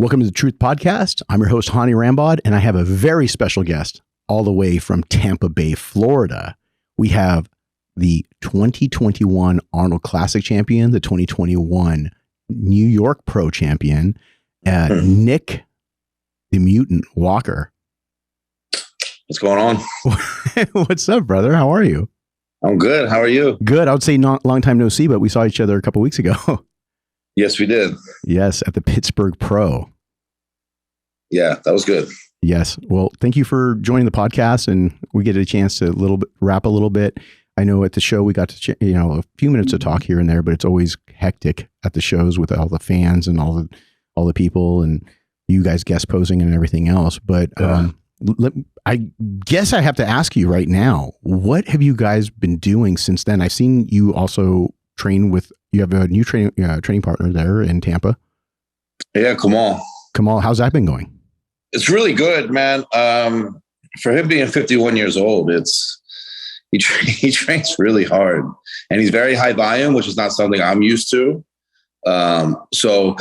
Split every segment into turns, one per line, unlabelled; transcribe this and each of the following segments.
Welcome to the Truth Podcast. I'm your host, Hany Rambod, and I have a very special guest all the way from Tampa Bay, Florida. We have the 2021 Arnold Classic champion, the 2021 New York Pro champion, Nick, the Mutant Walker.
What's going on?
What's up, brother? How are you?
I'm good. How are you?
Good. I would say not long time no see, but we saw each other a couple weeks ago.
Yes, we did.
Yes, at the Pittsburgh Pro.
Yeah, that was good.
Yes. Well, thank you for joining the podcast, and we get a chance to wrap a little bit. I know at the show we got to a few minutes to talk here and there, but it's always hectic at the shows with all the fans and all the people and you guys guest posing and everything else. But I guess I have to ask you right now, what have you guys been doing since then? I've seen you also train with. You have a new training partner there in Tampa.
Yeah, Kamal,
how's that been going?
It's really good, man. For him being 51 years old, he trains really hard, and he's very high volume, which is not something I'm used to. So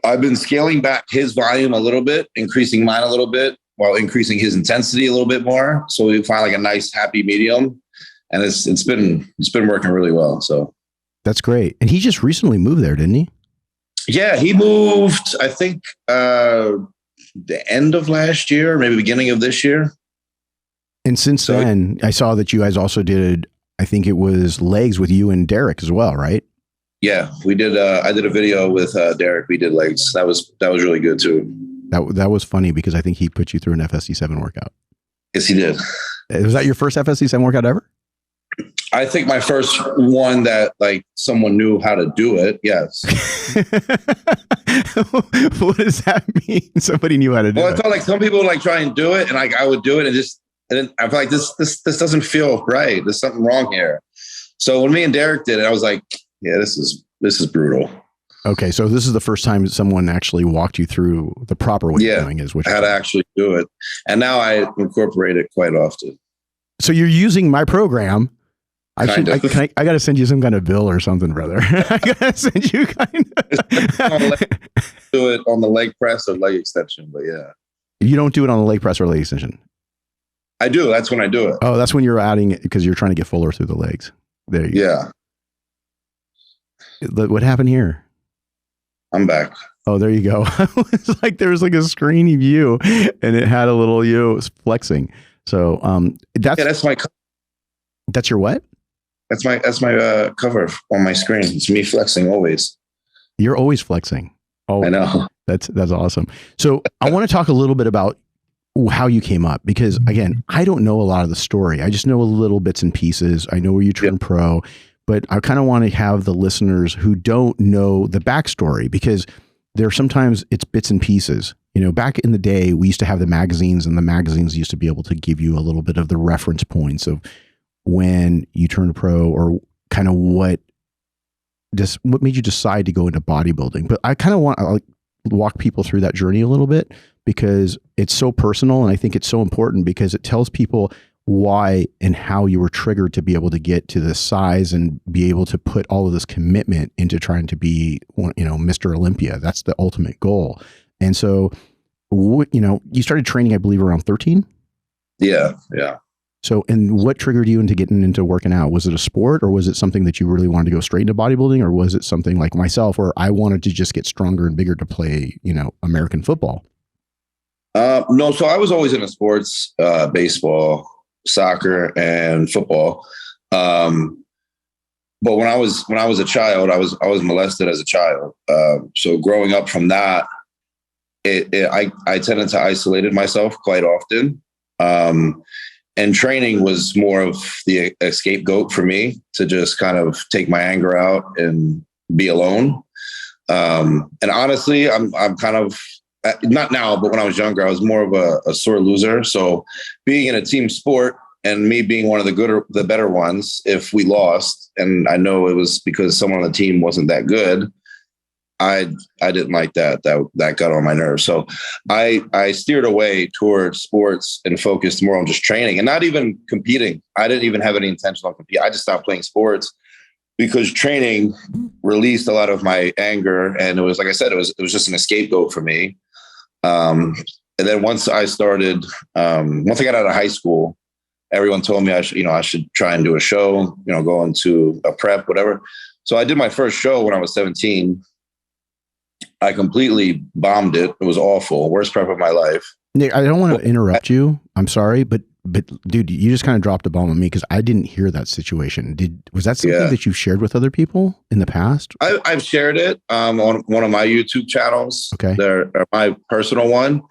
I've been scaling back his volume a little bit, increasing mine a little bit, while increasing his intensity a little bit more. So we find like a nice happy medium, and it's been working really well. So.
That's great. And he just recently moved there, didn't he?
Yeah, he moved, I think, the end of last year, maybe beginning of this year.
And since then, I saw that you guys also did, I think it was legs with you and Derek as well, right?
Yeah, we did. I did a video with Derek. We did legs. That was really good too.
That was funny because I think he put you through an FSC7 workout.
Yes, he did.
Was that your first FSC7 workout ever?
I think my first one that like someone knew how to do it. Yes.
What does that mean? Somebody knew how to do it.
Well, I felt like some people would like try and do it, and like I would do it, and then I feel like this doesn't feel right. There's something wrong here. So when me and Derek did it, I was like, yeah, this is brutal.
Okay, so this is the first time someone actually walked you through the proper way of doing it.
How to actually do it, and now I incorporate it quite often.
So you're using my program. I got to send you some kind of bill or something, brother. I got to send you kind of.
Do it on the leg press or leg extension, but yeah.
You don't do it on the leg press or leg extension?
I do. That's when I do it.
Oh, that's when you're adding it because you're trying to get fuller through the legs. There you go. Yeah. What happened here?
I'm back.
Oh, there you go. It's like there was like a screeny view and it had a little flexing. So that's my. That's your what?
That's my cover on my screen. It's me flexing always.
You're always flexing. Oh,
I know.
That's awesome. So I want to talk a little bit about how you came up, because again, I don't know a lot of the story. I just know a little bits and pieces. I know where you turned pro, but I kind of want to have the listeners who don't know the backstory, because sometimes it's bits and pieces. You know, back in the day, we used to have the magazines, and the magazines used to be able to give you a little bit of the reference points of when you turned pro, or kind of what made you decide to go into bodybuilding. But I kind of want to walk people through that journey a little bit, because it's so personal, and I think it's so important because it tells people why and how you were triggered to be able to get to this size and be able to put all of this commitment into trying to be, Mr. Olympia. That's the ultimate goal. And so, you started training, I believe, around 13.
Yeah.
So, and what triggered you into getting into working out? Was it a sport, or was it something that you really wanted to go straight into bodybuilding, or was it something like myself where I wanted to just get stronger and bigger to play, American football?
No. So I was always into sports, baseball, soccer, and football. But when I was a child, I was molested as a child. So growing up from that, I tended to isolate myself quite often. And training was more of the scapegoat for me to just kind of take my anger out and be alone. And honestly, I'm kind of, not now, but when I was younger, I was more of a sore loser. So being in a team sport and me being one of the better ones, if we lost, and I know it was because someone on the team wasn't that good, I didn't like that. That got on my nerves. So I steered away towards sports and focused more on just training and not even competing. I didn't even have any intention on competing. I just stopped playing sports because training released a lot of my anger, and it was, like I said, it was just an scapegoat for me. And then once I got out of high school, everyone told me I should try and do a show, go into a prep, whatever. So I did my first show when I was 17. I completely bombed it. It was awful. Worst prep of my life.
Nick, I don't want to interrupt you. I'm sorry, but dude, you just kind of dropped a bomb on me because I didn't hear that situation. Was that something that you've shared with other people in the past? I've
shared it on one of my YouTube channels.
Okay.
They're my personal one.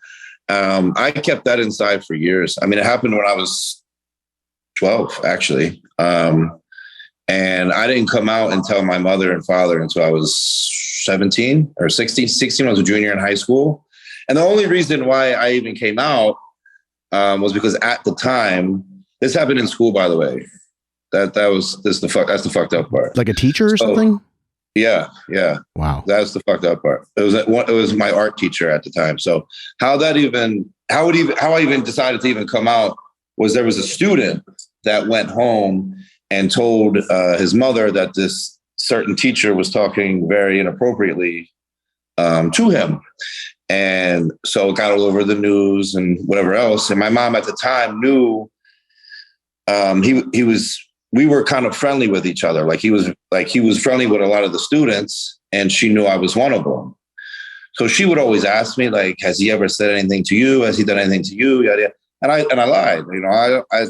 I kept that inside for years. I mean, it happened when I was 12, actually. And I didn't come out and tell my mother and father until I was 17 or 16. I was a junior in high school. And the only reason why I even came out was because at the time, this happened in school, by the way. That's the fucked up part.
Like a teacher or something?
Yeah.
Wow.
That's the fucked up part. It was my art teacher at the time. So how I even decided to even come out was there was a student that went home and told his mother that this certain teacher was talking very inappropriately to him. And so it got all over the news and whatever else. And my mom at the time knew we were kind of friendly with each other. He was friendly with a lot of the students, and she knew I was one of them. So she would always ask me, has he ever said anything to you? Has he done anything to you? Yada, yada. And I lied,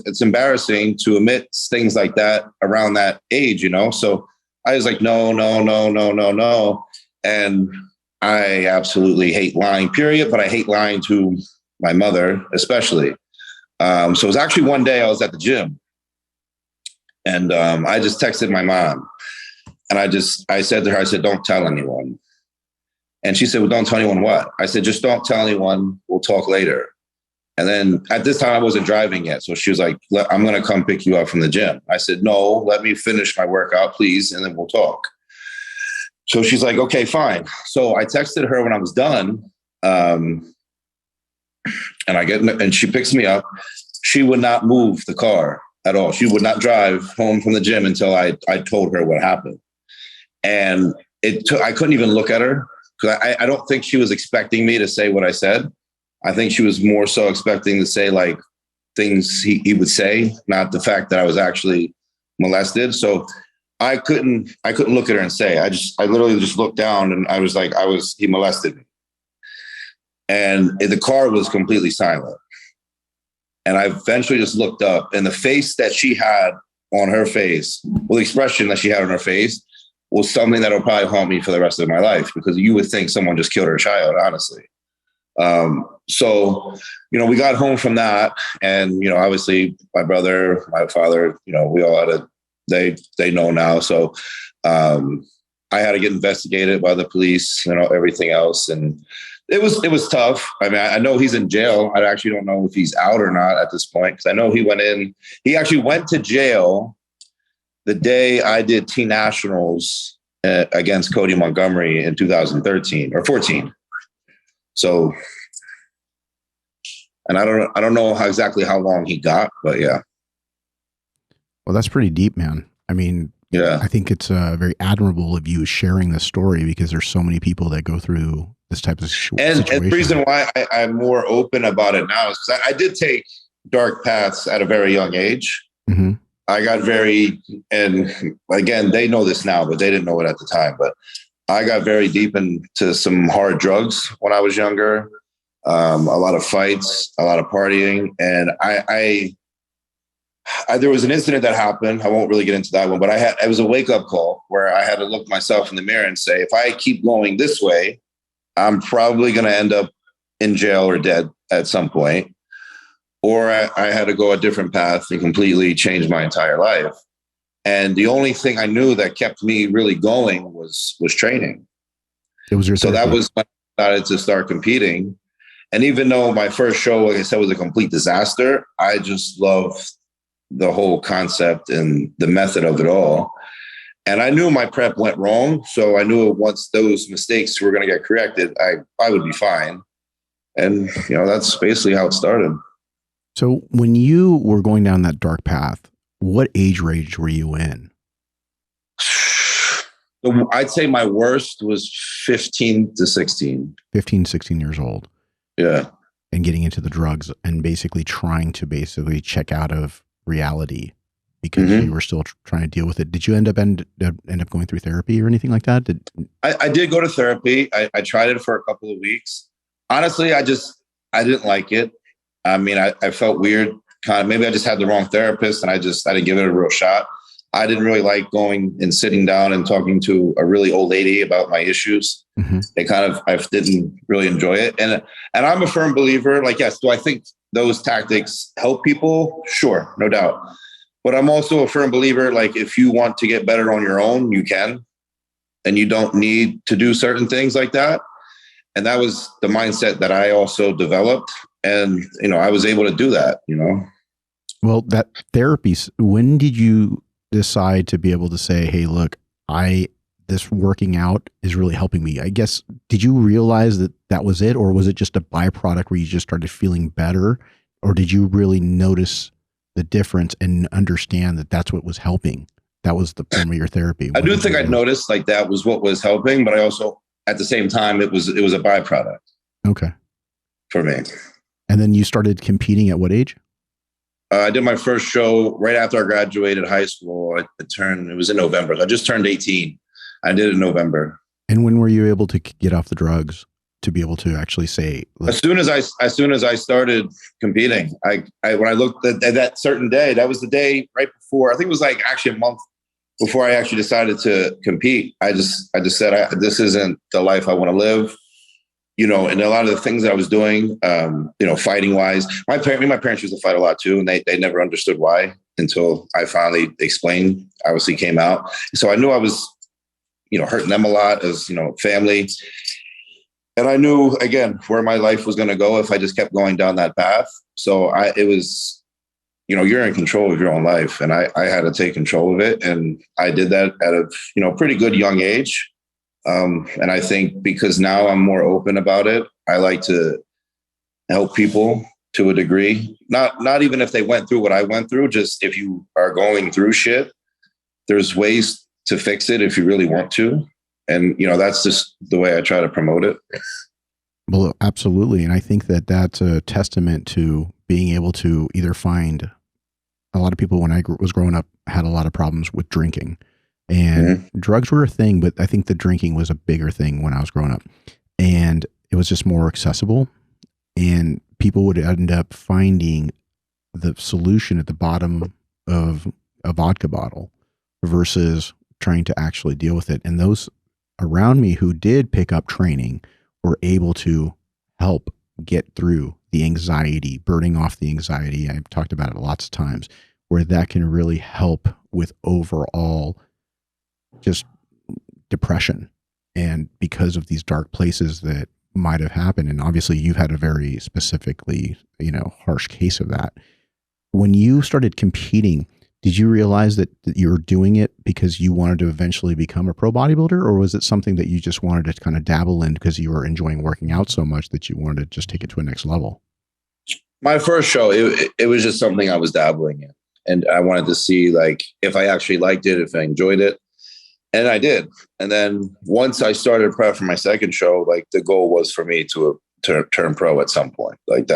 it's embarrassing to admit things like that around that age, So I was like, no. And I absolutely hate lying, period. But I hate lying to my mother, especially. So it was actually one day I was at the gym, and I just texted my mom, and I said to her, I said, don't tell anyone. And she said, well, don't tell anyone what? I said, just don't tell anyone. We'll talk later. And then at this time I wasn't driving yet. So she was like, I'm going to come pick you up from the gym. I said, no, let me finish my workout, please. And then we'll talk. So she's like, okay, fine. So I texted her when I was done. And and she picks me up. She would not move the car at all. She would not drive home from the gym until I told her what happened. And I couldn't even look at her because I don't think she was expecting me to say what I said. I think she was more so expecting to say things he would say, not the fact that I was actually molested. So I couldn't look at her and say, I literally just looked down and I was like, he molested me. And the car was completely silent. And I eventually just looked up, and the face that she had on her face, well, the expression that she had on her face was something that'll probably haunt me for the rest of my life, because you would think someone just killed her child, honestly. So, we got home from that, and, obviously my brother, my father, we all had they know now. So, I had to get investigated by the police, everything else. And it was tough. I mean, I know he's in jail. I actually don't know if he's out or not at this point, because I know he actually went to jail the day I did Teen Nationals against Cody Montgomery in 2013 or 14. So, and I don't know exactly how long he got, but yeah.
Well, that's pretty deep, man. I mean,
yeah,
I think it's very admirable of you sharing this story, because there's so many people that go through this type of situation.
And the reason why I'm more open about it now is because I did take dark paths at a very young age.
Mm-hmm.
I got and again, they know this now, but they didn't know it at the time. But I got very deep into some hard drugs when I was younger. A lot of fights, a lot of partying. And I there was an incident that happened. I won't really get into that one, but it was a wake up call where I had to look myself in the mirror and say, if I keep going this way, I'm probably going to end up in jail or dead at some point. Or I had to go a different path and completely change my entire life. And the only thing I knew that kept me really going was training.
It was your
so that was when I started to start competing. And even though my first show, like I said, was a complete disaster, I just loved the whole concept and the method of it all. And I knew my prep went wrong. So I knew once those mistakes were going to get corrected, I would be fine. And, that's basically how it started.
So when you were going down that dark path, what age range were you in?
I'd say my worst was 15 to 16.
15, 16 years old.
Yeah.
And getting into the drugs and basically trying to check out of reality because you were still trying to deal with it. Did you end up going through therapy or anything like that?
I did go to therapy. I tried it for a couple of weeks. Honestly, I didn't like it. I mean, I felt weird. Kind of, maybe I just had the wrong therapist and I didn't give it a real shot. I didn't really like going and sitting down and talking to a really old lady about my issues. I didn't really enjoy it. And I'm a firm believer, like, yes, do I think those tactics help people? Sure, no doubt. But I'm also a firm believer, like, if you want to get better on your own, you can, and you don't need to do certain things like that. And that was the mindset that I also developed. And, I was able to do that,
Well, that therapy, when did you decide to be able to say, hey, look, this working out is really helping me? I guess, did you realize that was it? Or was it just a byproduct where you just started feeling better? Or did you really notice the difference and understand that that's what was helping? That was the form of your therapy.
I do think I noticed like that was what was helping, but I also, at the same time, it was a byproduct. Okay. For me.
And then you started competing at what age?
I did my first show right after I graduated high school. It was in November. I just turned 18. I did it in November.
And when were you able to get off the drugs to be able to actually say?
As soon as I started competing, when I looked at that certain day, that was the day right before. I think it was like actually a month before I actually decided to compete. I just said, this isn't the life I want to live. And a lot of the things that I was doing, fighting wise, my parents used to fight a lot too. And they never understood why until I finally explained, obviously came out. So I knew I was, hurting them a lot as, family. And I knew, again, where my life was going to go if I just kept going down that path. So it was, you're in control of your own life. And I had to take control of it. And I did that at a, pretty good young age. And I think because now I'm more open about it, I like to help people to a degree, not even if they went through what I went through, just if you are going through shit, there's ways to fix it if you really want to. And, that's just the way I try to promote it.
Well, absolutely. And I think that that's a testament to being able to either find a lot of people when I was growing up had a lot of problems with drinking. And drugs were a thing, but I think the drinking was a bigger thing when I was growing up. And it was just more accessible. And people would end up finding the solution at the bottom of a vodka bottle versus trying to actually deal with it. And those around me who did pick up training were able to help get through the anxiety, burning off the anxiety. I've talked about it lots of times, where that can really help with overall just depression. And because of these dark places that might have happened, and obviously you've had a very specifically, harsh case of that. When you started competing, did you realize that you were doing it because you wanted to eventually become a pro bodybuilder, or was it something that you just wanted to kind of dabble in because you were enjoying working out so much that you wanted to just take it to a next level?
My first show, it was just something I was dabbling in. And I wanted to see like if I actually liked it, if I enjoyed it. And I did. And then once I started prep for my second show, like the goal was for me to turn pro at some point. Like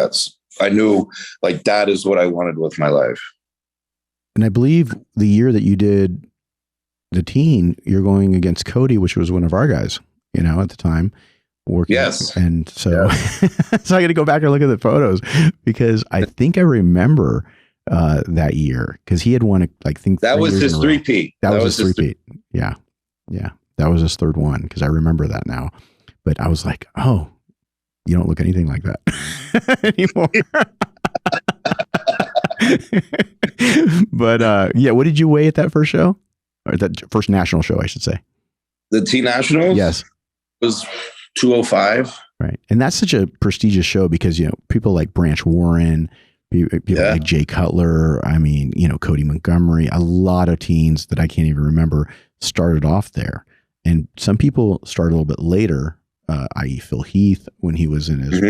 I knew like that is what I wanted with my life.
And I believe the year that you did the teen, you're going against Cody, which was one of our guys, at the time. Working.
Yes.
And so, so I got to go back and look at the photos because I think I remember that year because he had won, I think
that was his three-peat.
That was his three-peat. Yeah. Yeah. That was his third one because I remember that now. But I was like, oh, you don't look anything like that anymore. But yeah, what did you weigh at that first show? Or that first national show, I should say.
The T Nationals?
Yes.
Was 205.
Right. And that's such a prestigious show because, people like Branch Warren, people like Jay Cutler, Cody Montgomery, a lot of teens that I can't even remember started off there. And some people started a little bit later, i.e. Phil Heath, when he was in his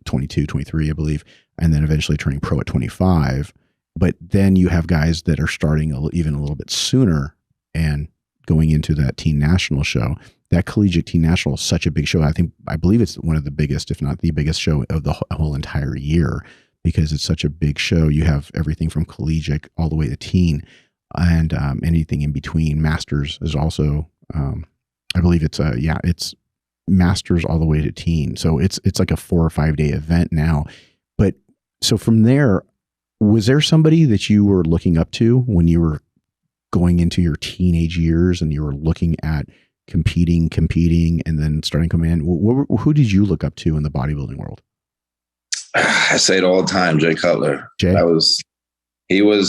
22, 23, I believe, and then eventually turning pro at 25. But then you have guys that are starting even a little bit sooner and going into that teen national show. That collegiate teen national is such a big show. I believe it's one of the biggest, if not the biggest show of the whole entire year, because it's such a big show. You have everything from collegiate all the way to teen, and anything in between. Masters is also, I believe it's it's masters all the way to teen. So it's like a 4 or 5 day event now. But so from there, was there somebody that you were looking up to when you were going into your teenage years and you were looking at competing, and then starting coming in? Who did you look up to in the bodybuilding world?
I say it all the time, Jay Cutler.
Jay?
He was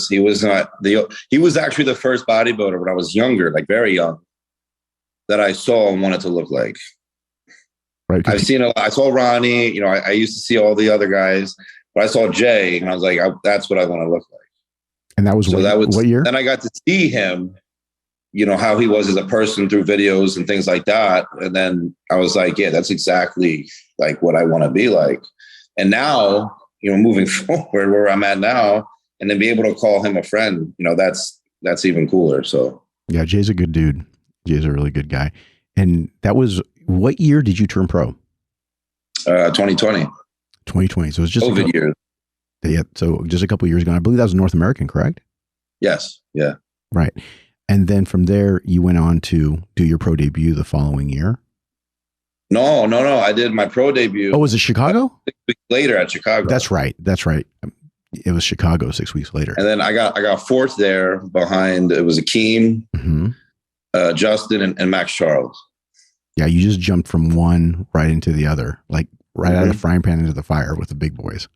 actually the first bodybuilder when I was younger, like very young, that I saw and wanted to look like.
Right.
I've seen a lot. I saw Ronnie, you know, I used to see all the other guys, but I saw Jay and I was like, that's what I want to look like.
And that was, what year?
Then I got to see him, you know, how he was as a person through videos and things like that. And then I was like, yeah, that's exactly like what I want to be like. And now, you know, moving forward where I'm at now, and then be able to call him a friend, you know, that's even cooler. So
yeah, Jay's a good dude. Jay's a really good guy. And that was, what year did you turn pro?
2020.
2020. So it was just
COVID year.
Yeah. So just a couple of years ago. I believe that was North American, correct?
Yes. Yeah.
Right. And then from there, you went on to do your pro debut the following year.
No. I did my pro debut.
Oh, was it Chicago?
6 weeks later at Chicago.
That's right. It was Chicago 6 weeks later.
And then I got fourth there behind, it was Akeem, Justin, and Max Charles.
Yeah, you just jumped from one right into the other, like right out of the frying pan into the fire with the big boys.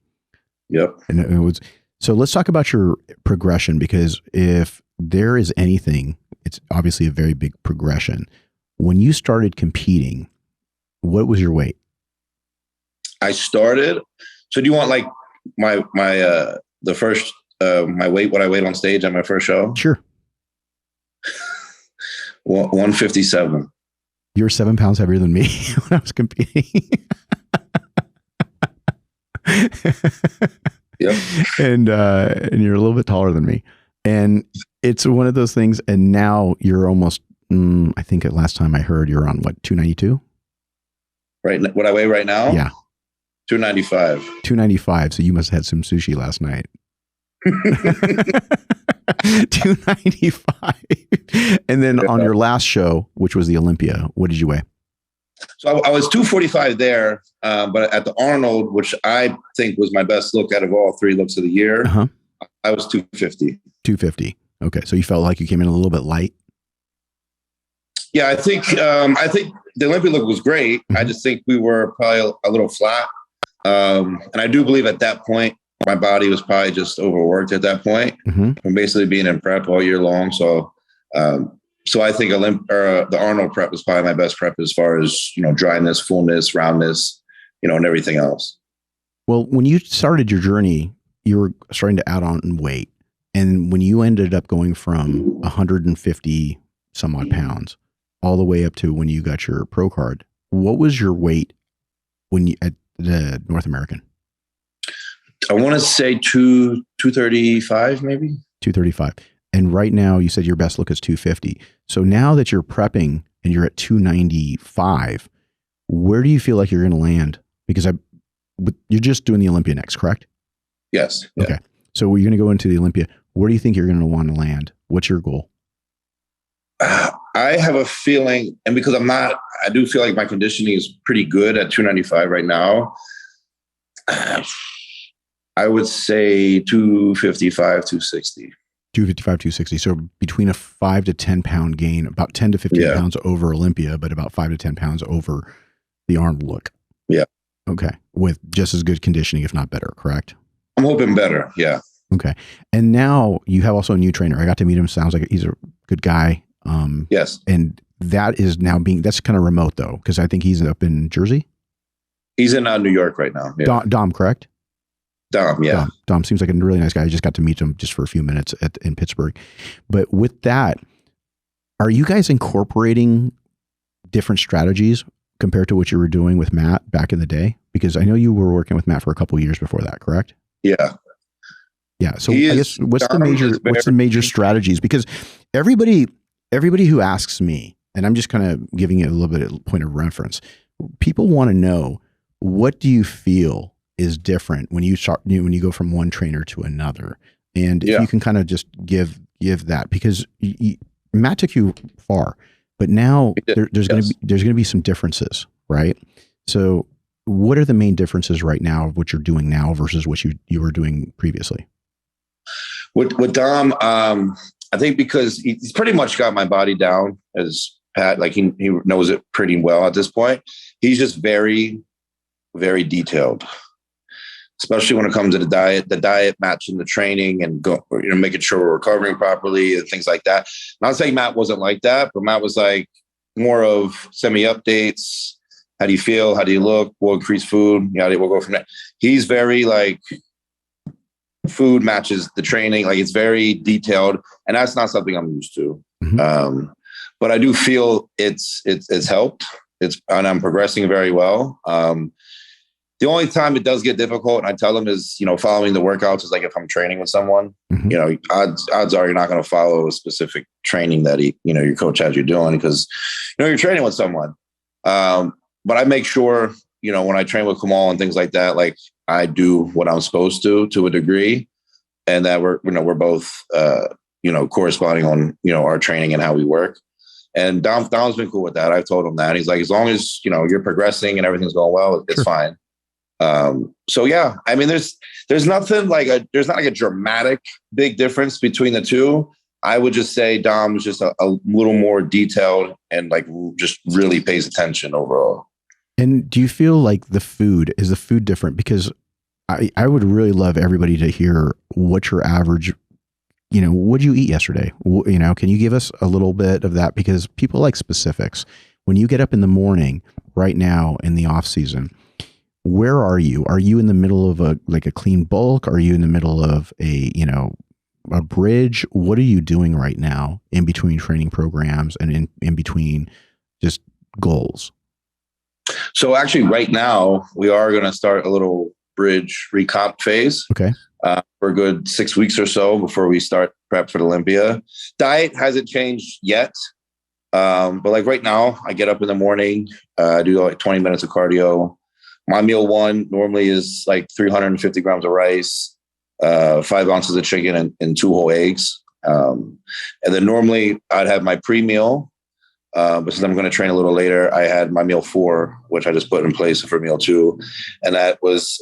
Yep.
And it was, so let's talk about your progression, because if there is anything, it's obviously a very big progression. When you started competing, what was your weight?
I started. So do you want like my the first my weight, what I weighed on stage at my first show?
Sure.
157.
You're 7 pounds heavier than me when I was competing.
Yep.
And you're a little bit taller than me. And it's one of those things. And now you're almost, I think at last time I heard you're on what, 292?
Right. What I weigh right now?
Yeah.
295.
295. So you must have had some sushi last night. 295. And then on your last show, which was the Olympia, what did you weigh?
So I was 245 there, but at the Arnold, which I think was my best look out of all 3 looks of the year, I was 250. 250.
Okay, so you felt like you came in a little bit light.
Yeah, I think the Olympia look was great. I just think we were probably a little flat, and I do believe at that point my body was probably just overworked at that point from basically being in prep all year long. So. So I think the Arnold prep was probably my best prep as far as, you know, dryness, fullness, roundness, you know, and everything else.
Well, when you started your journey, you were starting to add on weight. And when you ended up going from 150 some odd pounds all the way up to when you got your pro card, what was your weight when you at the North American?
I want to say 235, maybe
235. And right now you said your best look is 250. So now that you're prepping and you're at 295, where do you feel like you're going to land? Because you're just doing the Olympia next, correct?
Yes. Yeah.
Okay. So we're going to go into the Olympia. Where do you think you're going to want to land? What's your goal?
I have a feeling, and because I do feel like my conditioning is pretty good at 295 right now. I would say 255, 260.
255, 260. So between a 5 to 10 pound gain, about 10 to 15 pounds over Olympia, but about 5 to 10 pounds over the Arnold look.
Yeah.
Okay. With just as good conditioning, if not better, correct?
I'm hoping better. Yeah.
Okay. And now you have also a new trainer. I got to meet him. Sounds like he's a good guy.
Yes.
And that is now that's kind of remote though, because I think he's up in Jersey.
He's in New York right now. Yeah.
Dom, correct?
Dom, yeah.
Dom seems like a really nice guy. I just got to meet him just for a few minutes in Pittsburgh. But with that, are you guys incorporating different strategies compared to what you were doing with Matt back in the day? Because I know you were working with Matt for a couple of years before that, correct?
Yeah.
Yeah. So I guess what's the major strategies? Because everybody everybody who asks me, and I'm just kind of giving it a little bit of point of reference, people want to know, what do you feel is different when you start, when you go from one trainer to another? And if you can kind of just give that, because Matt took you far, but now there's going to be some differences, right? So what are the main differences right now of what you're doing now versus what you were doing previously?
With Dom, I think because he's pretty much got my body down, as Pat, like he knows it pretty well at this point. He's just very, very detailed, especially when it comes to the diet matching the training and making sure we're recovering properly and things like that. Not saying Matt wasn't like that, but Matt was like more of send me updates. How do you feel? How do you look? We'll increase food. We'll go from there. He's very like food matches the training. Like it's very detailed, and that's not something I'm used to. Mm-hmm. But I do feel it's helped. And I'm progressing very well. The only time it does get difficult, and I tell them, is, following the workouts is like if I'm training with someone, mm-hmm. Odds are you're not going to follow a specific training that your coach has you doing, because, you're training with someone. But I make sure, when I train with Kamal and things like that, like I do what I'm supposed to a degree, and that we're both, corresponding on, our training and how we work. And Dom's been cool with that. I've told him that. He's like, as long as, you're progressing and everything's going well, it's fine. So yeah, I mean, there's nothing like there's not like a dramatic big difference between the two. I would just say Dom's just a little more detailed and like just really pays attention overall.
And do you feel like is the food different? Because I would really love everybody to hear what your average, what did you eat yesterday? Can you give us a little bit of that? Because people like specifics. When you get up in the morning right now in the off season, where are you? Are you in the middle of a clean bulk? Are you in the middle of a bridge? What are you doing right now in between training programs and in between just goals?
So actually right now we are going to start a little bridge recomp phase.
Okay.
For a good 6 weeks or so before we start prep for the Olympia. Diet hasn't changed yet. But like right now I get up in the morning, I do like 20 minutes of cardio. My meal one normally is like 350 grams of rice, 5 ounces of chicken and 2 whole eggs. And then normally I'd have my pre-meal, but since I'm going to train a little later, I had my meal 4, which I just put in place for meal 2. And that was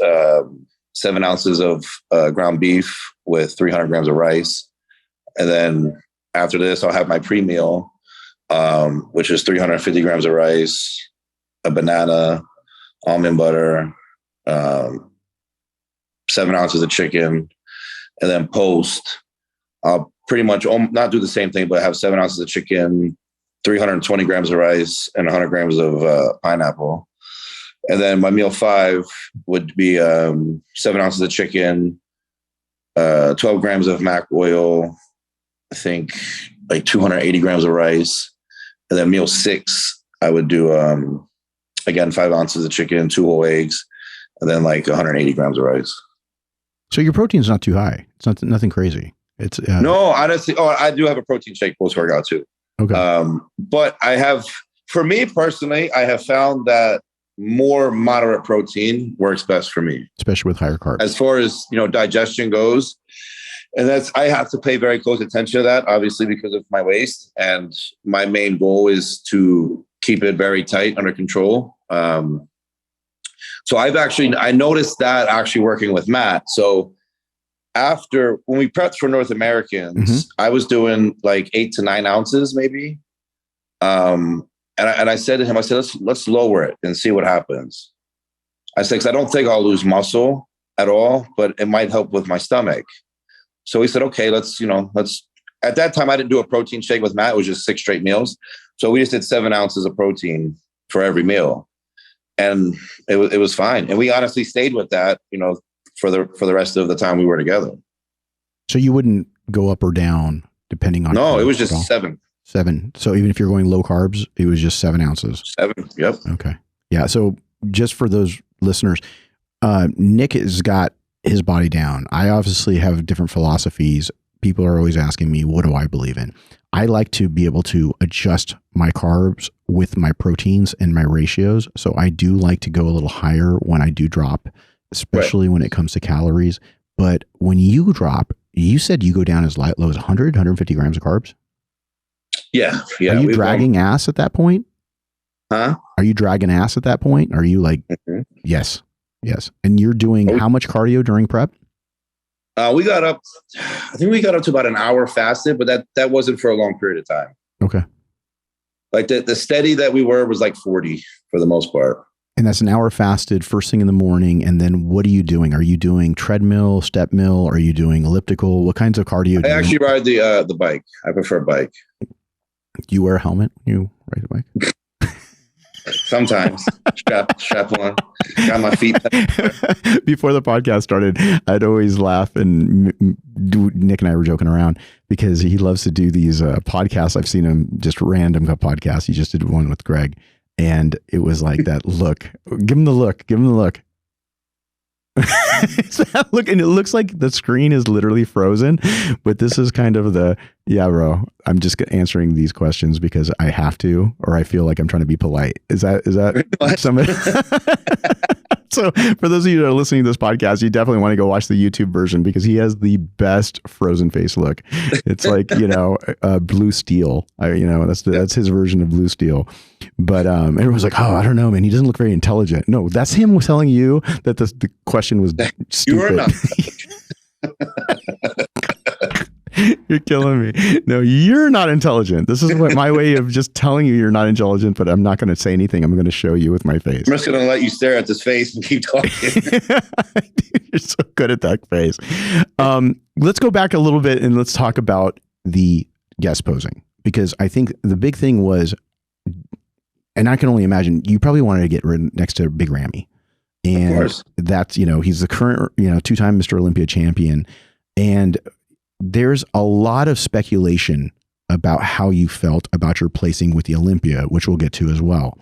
7 ounces of ground beef with 300 grams of rice. And then after this, I'll have my pre-meal, which is 350 grams of rice, a banana, almond butter, 7 ounces of chicken. And then post, I'll pretty much not do the same thing, but have 7 ounces of chicken, 320 grams of rice, and 100 grams of pineapple. And then my meal 5 would be 7 ounces of chicken, 12 grams of mac oil, I think like 280 grams of rice. And then meal 6, I would do, again, 5 ounces of chicken, 2 whole eggs, and then like 180 grams of rice.
So your protein's not too high. It's nothing crazy. It's
no, honestly. Oh, I do have a protein shake post workout too.
Okay.
But for me personally, I have found that more moderate protein works best for me,
especially with higher carbs.
As far as digestion goes, and I have to pay very close attention to that, obviously, because of my waist. And my main goal is to keep it very tight under control. So I noticed that actually working with Matt. So when we prepped for North Americans, mm-hmm. I was doing like 8 to 9 ounces maybe. And I said to him, let's lower it and see what happens. I said, 'cause I don't think I'll lose muscle at all, but it might help with my stomach. So he said, okay, let's. At that time, I didn't do a protein shake with Matt. It was just 6 straight meals. So we just did 7 ounces of protein for every meal. And it was fine. And we honestly stayed with that, for the rest of the time we were together.
So you wouldn't go up or down depending on.
No, it was just 7.
7. So even if you're going low carbs, it was just 7 ounces.
7. Yep.
Okay. Yeah. So just for those listeners, Nick has got his body down. I obviously have different philosophies. People are always asking me, what do I believe in? I like to be able to adjust my carbs with my proteins and my ratios. So I do like to go a little higher when I do drop, especially when it comes to calories. But when you drop, you said you go down as low as 100, 150 grams of carbs?
Yeah.
Are you dragging ass at that point?
Huh?
Are you dragging ass at that point? Are you like, yes. And you're doing how much cardio during prep?
We got up, I think we got up to about an hour fasted, but that wasn't for a long period of time.
Okay.
Like the steady that we were was like 40 for the most part.
And that's an hour fasted first thing in the morning. And then what are you doing? Are you doing treadmill, step mill? Are you doing elliptical? What kinds of cardio do you
actually ride the bike. I prefer bike.
You wear a helmet? You ride a bike?
Sometimes. strap on. Got my feet.
Before the podcast started, I'd always laugh, and Nick and I were joking around because he loves to do these podcasts. I've seen him just random podcasts. He just did one with Greg, and it was like that look. Give him the look. Give him the look. It's that look, and it looks like the screen is literally frozen, but this is kind of the, yeah, bro, I'm just answering these questions because I have to, or I feel like I'm trying to be polite. Is that somebody? So for those of you that are listening to this podcast, you definitely want to go watch the YouTube version because he has the best frozen face look. It's like, blue steel. That's his version of blue steel. But everyone's like, oh, I don't know, man. He doesn't look very intelligent. No, that's him telling you that the question was stupid. You are not. You're killing me. No, you're not intelligent. This is my way of just telling you you're not intelligent, but I'm not going to say anything. I'm going to show you with my face.
I'm just going to let you stare at this face and keep talking.
You're so good at that face. Let's go back a little bit and let's talk about the guest posing, because I think the big thing was, and I can only imagine, you probably wanted to get next to Big Ramy. And that's, he's the current, two-time Mr. Olympia champion. And there's a lot of speculation about how you felt about your placing with the Olympia, which we'll get to as well.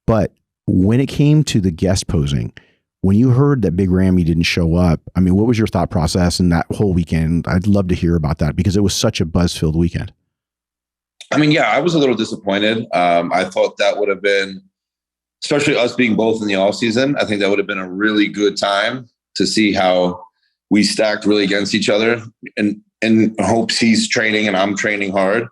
But when it came to the guest posing, when you heard that Big Ramy didn't show up, I mean, what was your thought process in that whole weekend? I'd love to hear about that because it was such a buzz-filled weekend.
I mean, yeah, I was a little disappointed. I thought that would have been, especially us being both in the off season, I think that would have been a really good time to see how we stacked really against each other, and in hopes he's training and I'm training hard.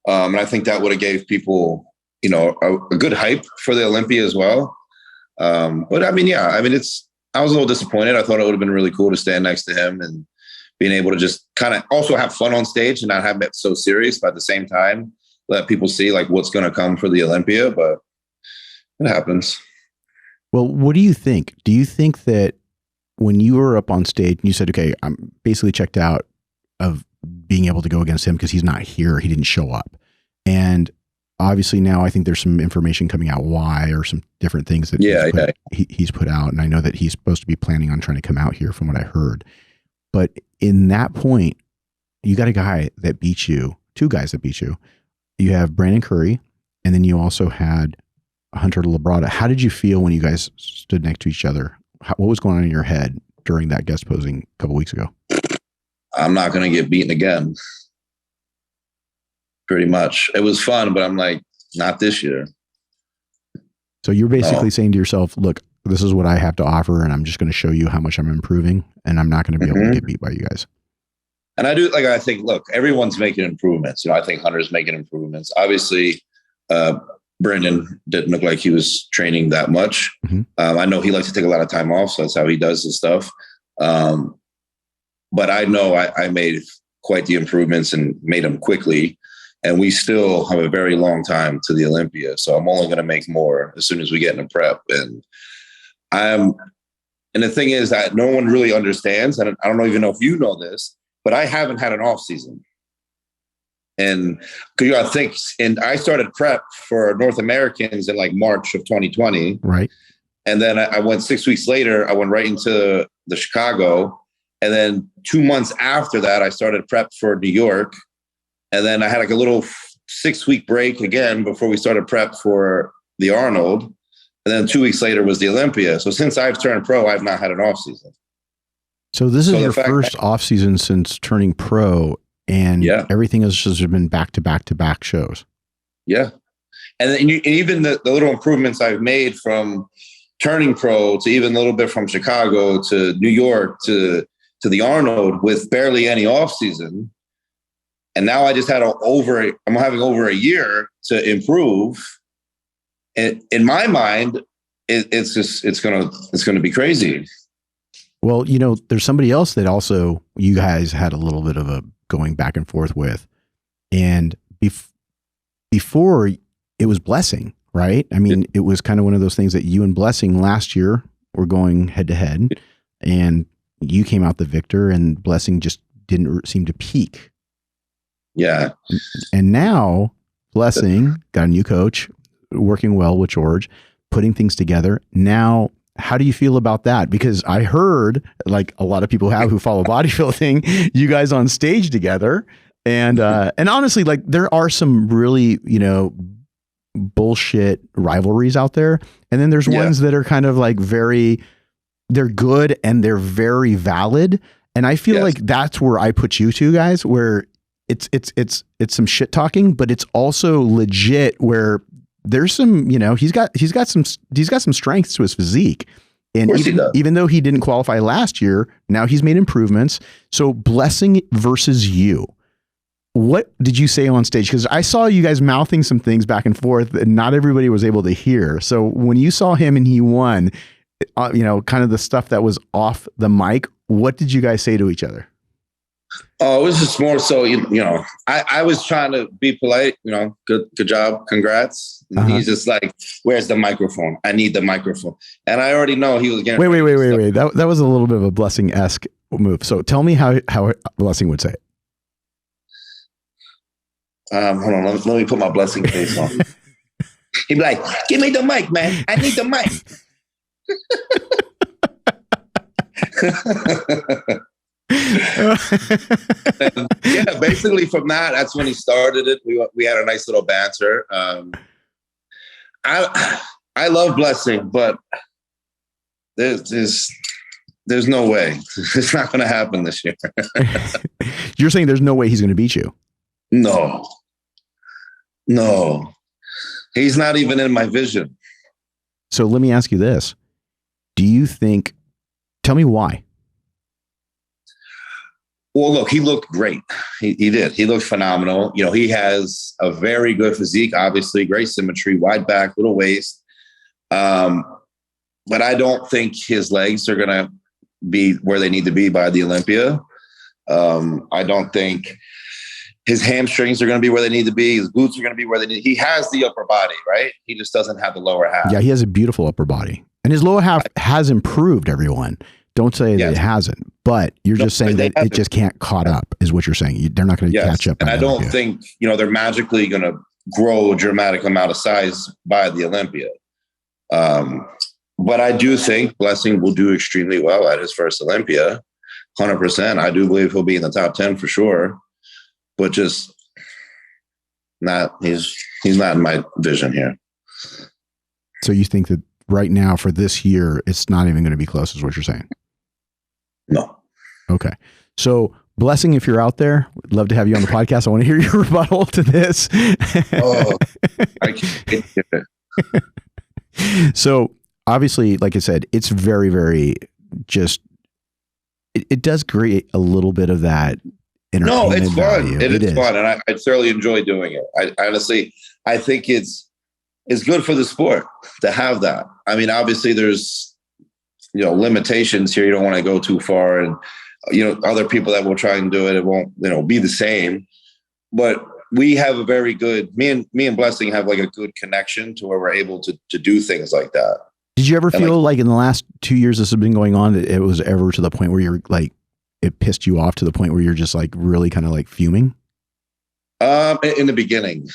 And I think that would have gave people, a good hype for the Olympia as well. But I mean, I was a little disappointed. I thought it would have been really cool to stand next to him and being able to just kind of also have fun on stage and not have it so serious, but at the same time, let people see like what's going to come for the Olympia, but it happens.
Well, what do you think? Do you think that when you were up on stage and you said, okay, I'm basically checked out of being able to go against him because he's not here, he didn't show up. And obviously now I think there's some information coming out why, or some different things that he's put out. And I know that he's supposed to be planning on trying to come out here from what I heard. But in that point, you got a guy that beat you, two guys that beat you. You have Brandon Curry, and then you also had Hunter Labrada. How did you feel when you guys stood next to each other? What was going on in your head during that guest posing a couple weeks ago?
I'm not going to get beaten again. Pretty much. It was fun, but I'm like, not this year.
So you're basically saying to yourself, look, this is what I have to offer, and I'm just going to show you how much I'm improving, and I'm not going to be able to get beat by you guys.
And I think, look, everyone's making improvements. I think Hunter's making improvements. Obviously, Brandon didn't look like he was training that much. I know he likes to take a lot of time off, so that's how he does his stuff. But I know I made quite the improvements and made them quickly. And we still have a very long time to the Olympia. So I'm only going to make more as soon as we get into prep. And the thing is that no one really understands. And I don't even know if you know this, but I haven't had an off season. And because you got to think, and I started prep for North Americans in like March of 2020.
Right.
And then I went 6 weeks later, I went right into the Chicago. And then 2 months after that, I started prep for New York. And then I had like a little 6 week break again before we started prep for the Arnold. And then 2 weeks later was the Olympia. So since I've turned pro, I've not had an off season.
So this is your first off season since turning pro. and everything has just been back to back to back shows.
Yeah. And then even the little improvements I've made from turning pro to even a little bit from Chicago to New York to the Arnold with barely any off season. And now I just I'm having over a year to improve. And in my mind, it's going to be crazy.
Well, you know, there's somebody else that also you guys had a little bit of a going back and forth with, and before it was Blessing, right? I mean, it was kind of one of those things that you and Blessing last year were going head to head, and you came out the victor, and Blessing just didn't seem to peak.
Yeah.
And now Blessing got a new coach, working well with George, putting things together. Now, how do you feel about that? Because I heard, like a lot of people have who follow bodybuilding, you guys on stage together. And honestly, like there are some really, you know, bullshit rivalries out there. And then there's ones that are kind of like they're good and they're very valid. And I feel like that's where I put you two guys, where it's some shit talking, but it's also legit, where there's some, you know, he's got some strengths to his physique. And even though he didn't qualify last year, now he's made improvements. So Blessing versus you, what did you say on stage? Because I saw you guys mouthing some things back and forth and not everybody was able to hear. So when you saw him and he won, you know, kind of the stuff that was off the mic, what did you guys say to each other?
Oh, it was just more so, you know, I was trying to be polite, you know, good job, congrats. And he's just like, where's the microphone? I need the microphone. And I already know he was getting
Wait. That was a little bit of a Blessing-esque move. So tell me how Blessing would say it.
Hold on, let me put my Blessing face on. He'd be like, give me the mic, man. I need the mic. Yeah, basically from that's when he started it. We had a nice little banter. I love Blessing, but there's no way. It's not going to happen this year.
You're saying there's no way he's going to beat you?
No, he's not even in my vision.
So let me ask you this: do you think? Tell me why.
Well, look, he looked great. He did. He looked phenomenal. You know, he has a very good physique, obviously, great symmetry, wide back, little waist. But I don't think his legs are going to be where they need to be by the Olympia. I don't think his hamstrings are going to be where they need to be. His glutes are going to be where they need. He has the upper body, right? He just doesn't have the lower half.
Yeah, he has a beautiful upper body. And his lower half has improved, everyone. Don't say that it hasn't, but you're just saying that it just can't caught up is what you're saying. They're not going to catch up.
And I don't think, you know, they're magically going to grow a dramatic amount of size by the Olympia. But I do think Blessing will do extremely well at his first Olympia. 100%. I do believe he'll be in the top 10 for sure, but just not, he's not in my vision here.
So you think that right now for this year, it's not even going to be close is what you're saying?
No.
Okay. So Blessing, if you're out there, we'd love to have you on the podcast. I want to hear your rebuttal to this.
Oh, I can't get it.
So obviously, like I said, it's very, very just, it does create a little bit of that entertainment.
No, it's
value.
fun. It is fun. And I thoroughly enjoy doing it. I honestly, I think it's good for the sport to have that. I mean, obviously there's, you know, limitations here. You don't want to go too far, and, you know, other people that will try and do it, it won't, you know, be the same. But we have a very good, me and Blessing have like a good connection to where we're able to do things like that.
Did you ever feel like in the last 2 years this has been going on, that it was ever to the point where you're like, it pissed you off to the point where you're just like really kind of like fuming?
In the beginning,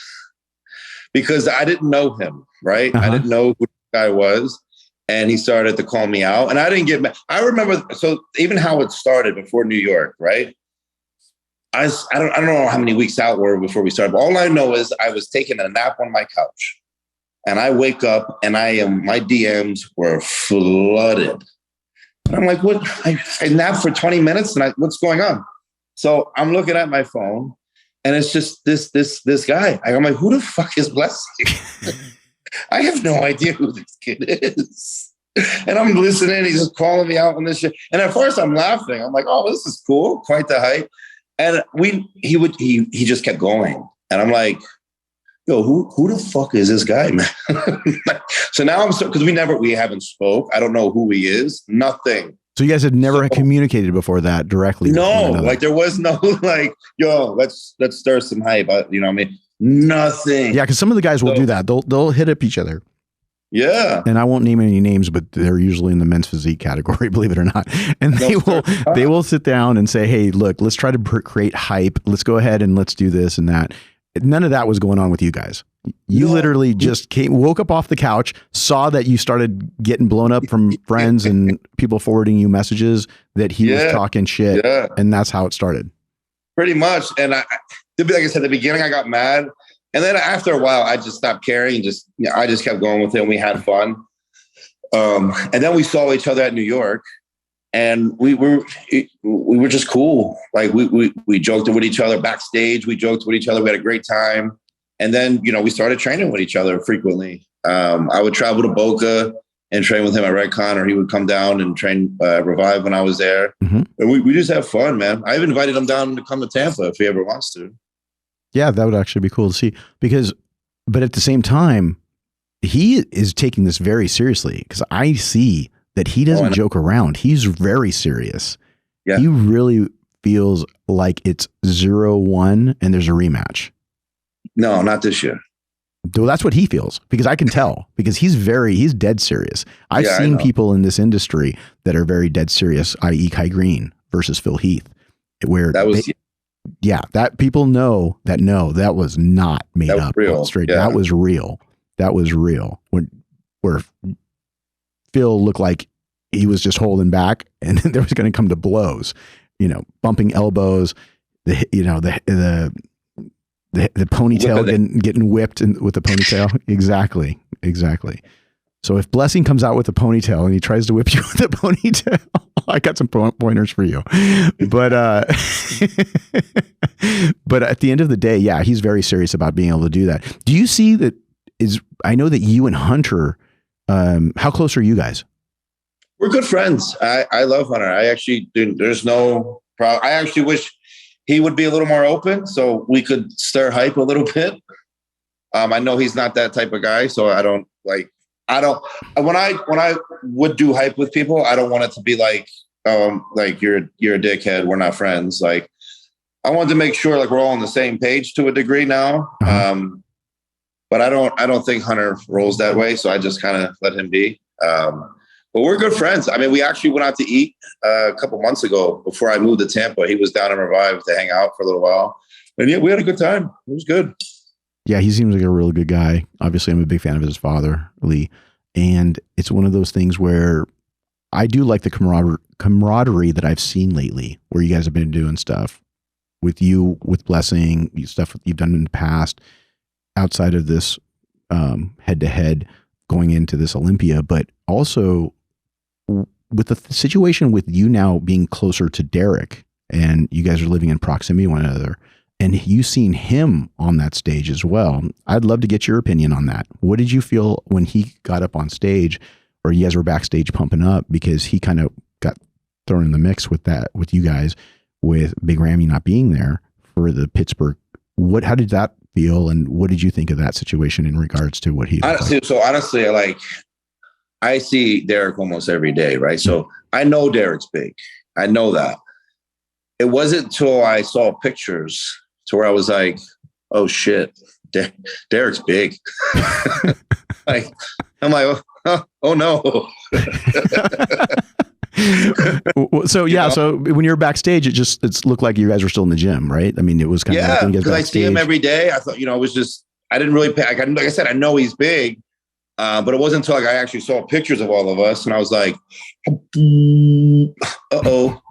because I didn't know him, right? I didn't know who the guy was. And he started to call me out, and I didn't get mad. I remember, so even how it started before New York, right? I don't know how many weeks out were before we started, but all I know is I was taking a nap on my couch, and I wake up and my DMs were flooded. And I'm like, what? I napped for 20 minutes and what's going on? So I'm looking at my phone and it's just this guy. I'm like, who the fuck is Blessing? I have no idea who this kid is. And I'm listening. He's just calling me out on this shit. And at first I'm laughing. I'm like, oh, this is cool. Quite the hype. And he just kept going. And I'm like, yo, who the fuck is this guy, man? So now because we haven't spoke. I don't know who he is. Nothing.
So you guys had never communicated before that directly?
No, like there was no like, yo, let's stir some hype. You know what I mean? Nothing.
Yeah, because some of the guys will do that. They'll hit up each other.
Yeah.
And I won't name any names, but they're usually in the men's physique category, believe it or not. And they will sit down and say, hey, look, let's try to create hype. Let's go ahead and let's do this and that. None of that was going on with you guys. You literally just woke up off the couch, saw that you started getting blown up from friends and people forwarding you messages that he was talking shit. Yeah. And that's how it started. Pretty much. And like I said, at the beginning, I got mad. And then after a while, I just stopped caring and I just kept going with it. And we had fun. And then we saw each other at New York. And we were just cool. Like we joked with each other backstage. We joked with each other. We had a great time. And then, we started training with each other frequently. I would travel to Boca and train with him at Redcon, or he would come down and train Revive when I was there. Mm-hmm. And we just have fun, man. I've invited him down to come to Tampa if he ever wants to. Yeah, that would actually be cool to see but at the same time, he is taking this very seriously because I see that he doesn't joke around. He's very serious. Yeah. He really feels like it's 0-1 and there's a rematch. No, not this year. Well, that's what he feels because I can tell because he's dead serious. I've seen people in this industry that are very dead serious, i.e. Kai Green versus Phil Heath, where that people know that that was not made up. Real. Straight. Yeah. That was real. That was real. Where Phil looked like he was just holding back and there was going to come to blows, bumping elbows, the ponytail getting whipped with the ponytail. Exactly. So if Blessing comes out with a ponytail and he tries to whip you with a ponytail, I got some pointers for you. But but at the end of the day, yeah, he's very serious about being able to do that. Do you see that? I know that you and Hunter, how close are you guys? We're good friends. I love Hunter. There's no problem. I actually wish he would be a little more open so we could stir hype a little bit. I know he's not that type of guy, so when I would do hype with people, I don't want it to be like you're a dickhead. We're not friends. Like I wanted to make sure like we're all on the same page to a degree now. Uh-huh. But I don't think Hunter rolls that way. So I just kind of let him be. But we're good friends. I mean, we actually went out to eat a couple months ago before I moved to Tampa. He was down in Revive to hang out for a little while. And yeah, we had a good time. It was good. Yeah, he seems like a really good guy. Obviously, I'm a big fan of his father, Lee. And it's one of those things where I do like the camaraderie that I've seen lately, where you guys have been doing stuff with you, with Blessing, stuff you've done in the past, outside of this head-to-head going into this Olympia, but also with the situation with you now being closer to Derek and you guys are living in proximity to one another and you seen him on that stage as well. I'd love to get your opinion on that. What did you feel when he got up on stage or you guys were backstage pumping up because he kind of got thrown in the mix with you guys with Big Rammy not being there for the Pittsburgh. How did that feel and what did you think of that situation in regards to what he honestly, I see Derek almost every day, right? So I know Derek's big. I know that. It wasn't until I saw pictures to where I was like, oh shit, Derek's big. I'm like, oh no. So yeah, so when you were backstage, it looked like you guys were still in the gym, right? I mean, it was kind of because I see him every day. I thought, it was just I didn't really pay. Like I said, I know he's big, but it wasn't until I actually saw pictures of all of us, and I was like, uh-oh.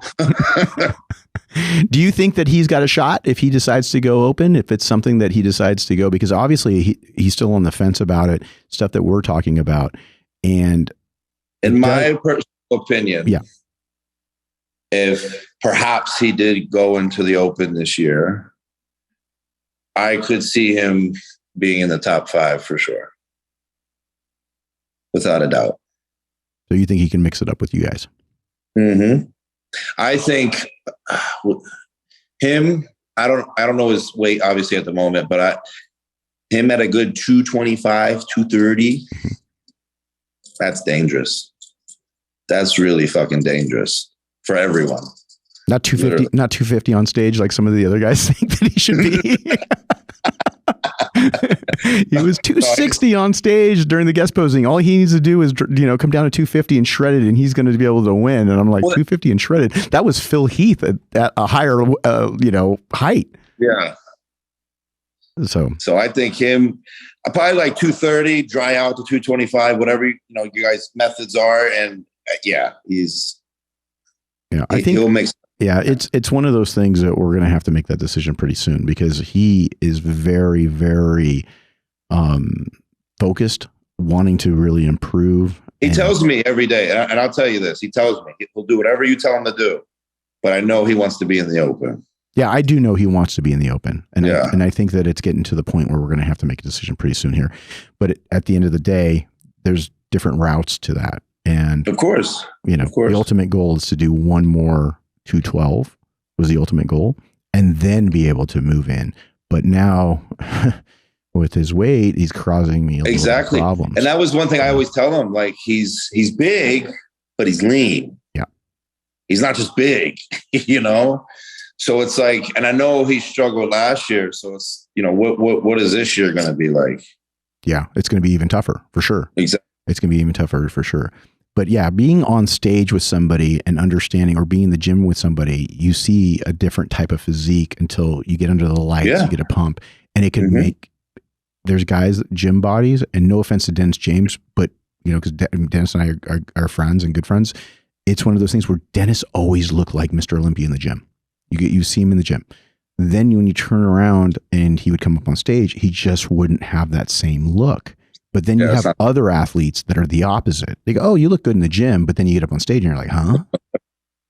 Do you think that he's got a shot if he decides to go open? If it's something that he decides to go, because obviously he's still on the fence about it, stuff that we're talking about, and in my personal opinion,
if perhaps he did go into the Open this year, I could see him being in the top 5 for sure. Without a doubt.
So you think he can mix it up with you guys?
Mm-hmm. I think him, I don't know his weight obviously at the moment, but him at a good 225, 230, that's dangerous. That's really fucking dangerous for everyone.
Not 250, literally. Not 250 on stage like some of the other guys think that he should be. He was 260 on stage during the guest posing. All he needs to do is, come down to 250 and shred it, and he's going to be able to win. And I'm like, 250 and shredded. That was Phil Heath at a higher, height.
Yeah.
So
I think him, probably like 230, dry out to 225, whatever you guys' methods are, and he's.
Yeah, I think
he'll make.
Yeah, it's one of those things that we're going to have to make that decision pretty soon because he is very, very focused, wanting to really improve.
He tells me every day, and I'll tell you this, he tells me he'll do whatever you tell him to do, but I know he wants to be in the Open.
Yeah, I do know he wants to be in the Open. And I think that it's getting to the point where we're going to have to make a decision pretty soon here. But at the end of the day, there's different routes to that. And
of course,
the ultimate goal is to do one more 212 was the ultimate goal, and then be able to move in. But now with his weight, he's causing me a lot of problems.
And that was one thing I always tell him, like he's big, but he's lean.
Yeah.
He's not just big, So it's like, and I know he struggled last year. So it's, what is this year going to be like?
Yeah, it's going to be even tougher for sure.
Exactly.
It's going to be even tougher for sure. But yeah, being on stage with somebody and understanding, or being in the gym with somebody, you see a different type of physique until you get under the lights, you get a pump, and it can make, there's guys, gym bodies, and no offense to Dennis James, but because Dennis and I are friends and good friends, it's one of those things where Dennis always looked like Mr. Olympia in the gym. You see him in the gym. Then when you turn around and he would come up on stage, he just wouldn't have that same look. But then you have other athletes that are the opposite. They go, oh, you look good in the gym, but then you get up on stage and you're like, huh?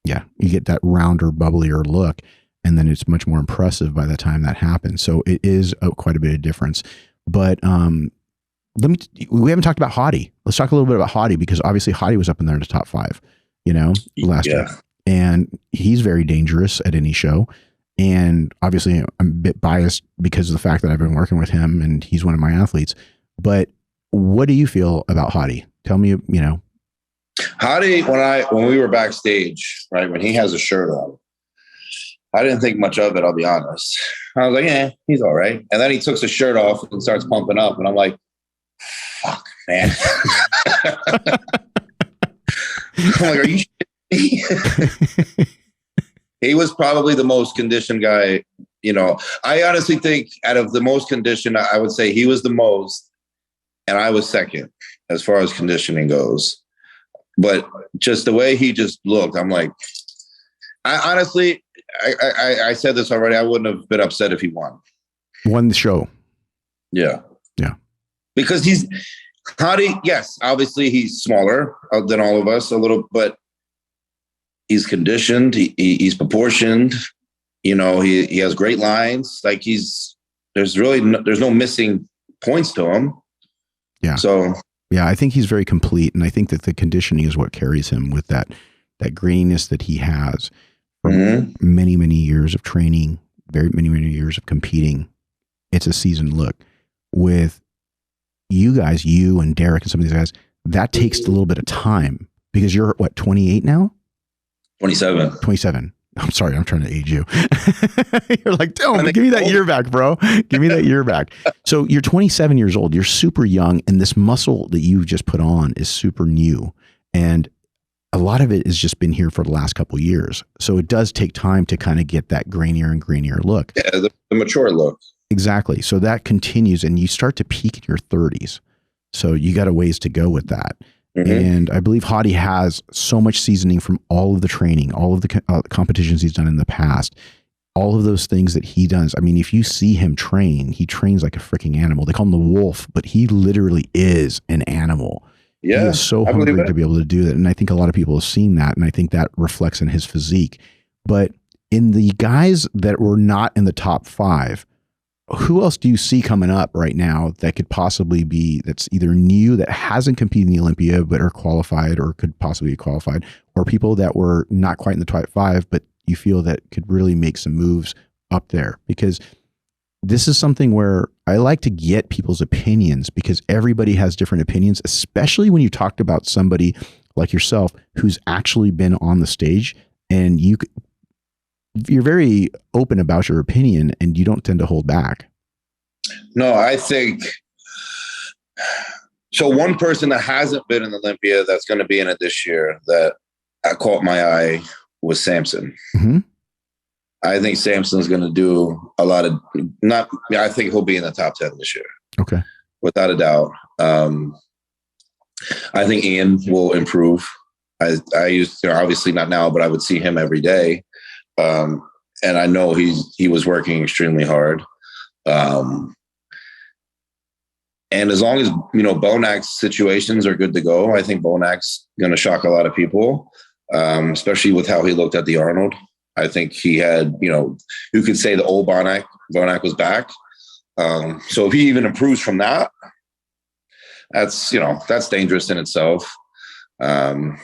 Yeah, you get that rounder, bubblier look, and then it's much more impressive by the time that happens. So it is quite a bit of difference. But we haven't talked about Hany. Let's talk a little bit about Hany, because obviously Hany was up in there in the top 5, last year. And he's very dangerous at any show. And obviously I'm a bit biased because of the fact that I've been working with him and he's one of my athletes. But what do you feel about Hany? Tell me,
Hany, when we were backstage, right, when he has a shirt on, I didn't think much of it, I'll be honest. I was like, he's all right. And then he took his shirt off and starts pumping up. And I'm like, fuck, man. I'm like, are you shitting me? He was probably the most conditioned guy. I honestly think out of the most conditioned, I would say he was the most. And I was second as far as conditioning goes. But just the way he just looked, I'm like, I honestly said this already. I wouldn't have been upset if he won
the show.
Yeah.
Yeah.
Because Hany, yes, obviously he's smaller than all of us a little, but he's conditioned. He's proportioned. He has great lines. Like there's no missing points to him.
Yeah.
So
yeah, I think he's very complete, and I think that the conditioning is what carries him with that graininess that he has from many, many years of training, very many, many years of competing. It's a seasoned look. With you guys, you and Derek and some of these guys, that takes a little bit of time, because you're what, 28 now? 27. I'm sorry, I'm trying to age you. You're like, give me that year back, bro. Give me that year back. So you're 27 years old. You're super young, and this muscle that you've just put on is super new. And a lot of it has just been here for the last couple of years. So it does take time to kind of get that grainier and grainier look.
Yeah, the mature look.
Exactly. So that continues, and you start to peak in your 30s. So you got a ways to go with that. And I believe Hany has so much seasoning from all of the training, all of the competitions he's done in the past, all of those things that he does. I mean, if you see him train, he trains like a freaking animal. They call him the wolf, but he literally is an animal. He
Yeah,
is so
I believe
hungry
it.
to be able to do that. And I think a lot of people have seen that. And I think that reflects in his physique. But in the guys that were not in the top 5, who else do you see coming up right now that could possibly be, that's either new, that hasn't competed in the Olympia, but are qualified or could possibly be qualified, or people that were not quite in the top 5, but you feel that could really make some moves up there? Because this is something where I like to get people's opinions, because everybody has different opinions, especially when you talked about somebody like yourself who's actually been on the stage, and you're very open about your opinion and you don't tend to hold back.
No, I think so. One person that hasn't been in Olympia that's going to be in it this year that caught my eye was Samson.
Mm-hmm.
I think Samson's going to do a lot of I think he'll be in the top 10 this year.
Okay.
Without a doubt. I think Ian will improve. I used to, obviously not now, but I would see him every day. And I know he was working extremely hard. And as long as, Bonak's situations are good to go, I think Bonak's going to shock a lot of people, especially with how he looked at the Arnold. I think he had, you could say the old Bonak was back. So if he even improves from that, that's dangerous in itself. I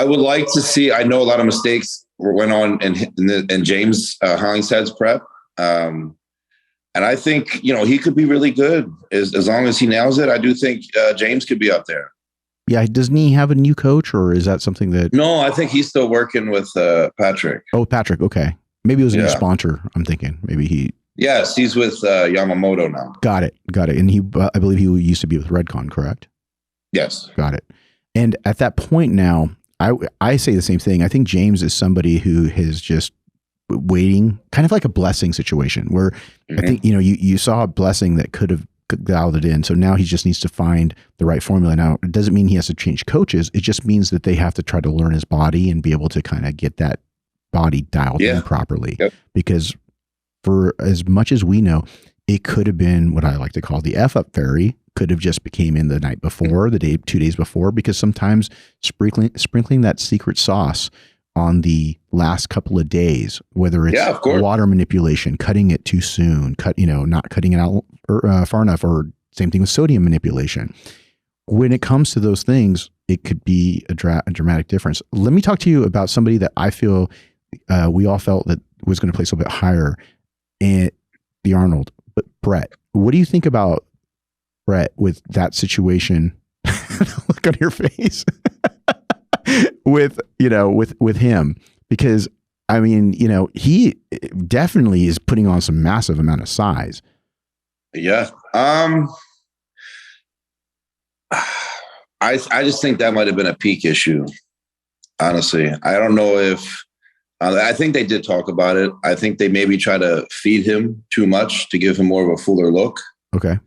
would like to see, I know a lot of mistakes went on in James Hollingshead's prep. And I think, he could be really good as long as he nails it. I do think James could be up there.
Yeah. Doesn't he have a new coach, or is that something that?
No, I think he's still working with Patrick.
Oh, Patrick. Okay. Maybe it was a new sponsor. I'm thinking maybe
Yes, he's with Yamamoto now.
Got it. And I believe he used to be with Redcon, correct?
Yes.
Got it. And at that point now, I say the same thing. I think James is somebody who is just waiting, kind of like a Blessing situation where I think, you saw a Blessing that could have dialed it in. So now he just needs to find the right formula. Now, it doesn't mean he has to change coaches. It just means that they have to try to learn his body and be able to kind of get that body dialed in properly. Yep. Because for as much as we know, it could have been what I like to call the F-up fairy. Could have just became in the night before, 2 days before, because sometimes sprinkling that secret sauce on the last couple of days, whether it's water manipulation, cutting it too soon, not cutting it out far enough, or same thing with sodium manipulation. When it comes to those things, it could be a dramatic difference. Let me talk to you about somebody that I feel we all felt that was going to place a little bit higher, and the Arnold, but Brett. What do you think about Brett with that situation? Look on your face with him, because I mean, he definitely is putting on some massive amount of size.
Yeah. I just think that might have been a peak issue. Honestly, I don't know if I think they did talk about it. I think they maybe try to feed him too much to give him more of a fuller look.
Okay.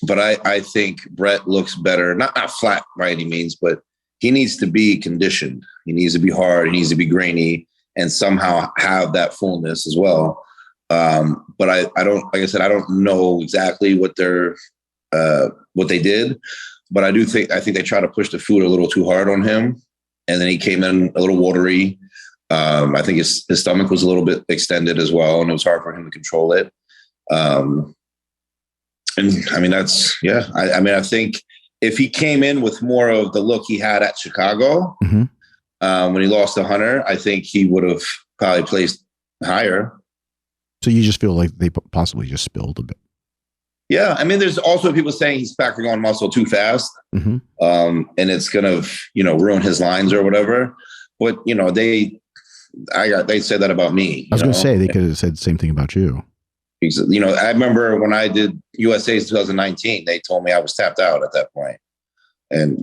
But I think Brett looks better, not flat by any means, but he needs to be conditioned. He needs to be hard. He needs to be grainy and somehow have that fullness as well. But I don't, like I said, I don't know exactly what they did, but I think they try to push the food a little too hard on him. And then he came in a little watery. I think his stomach was a little bit extended as well, and it was hard for him to control it. And I mean, I think if he came in with more of the look he had at Chicago, when he lost to Hunter, I think he would have probably placed higher.
So you just feel like they possibly just spilled a bit.
Yeah. I mean, there's also people saying he's packing on muscle too fast, and it's going to, ruin his lines or whatever. But, they said that about me.
I was going to say, they could have said the same thing about you.
I remember when I did USA's 2019, they told me I was tapped out at that point. And,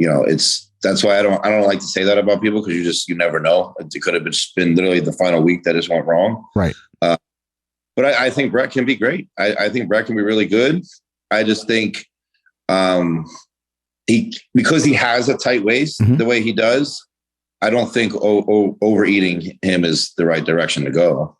that's why I don't like to say that about people, because you never know. It could have been literally the final week that just went wrong.
Right.
But I think Brett can be great. I think Brett can be really good. I just think because he has a tight waist the way he does, I don't think overeating him is the right direction to go.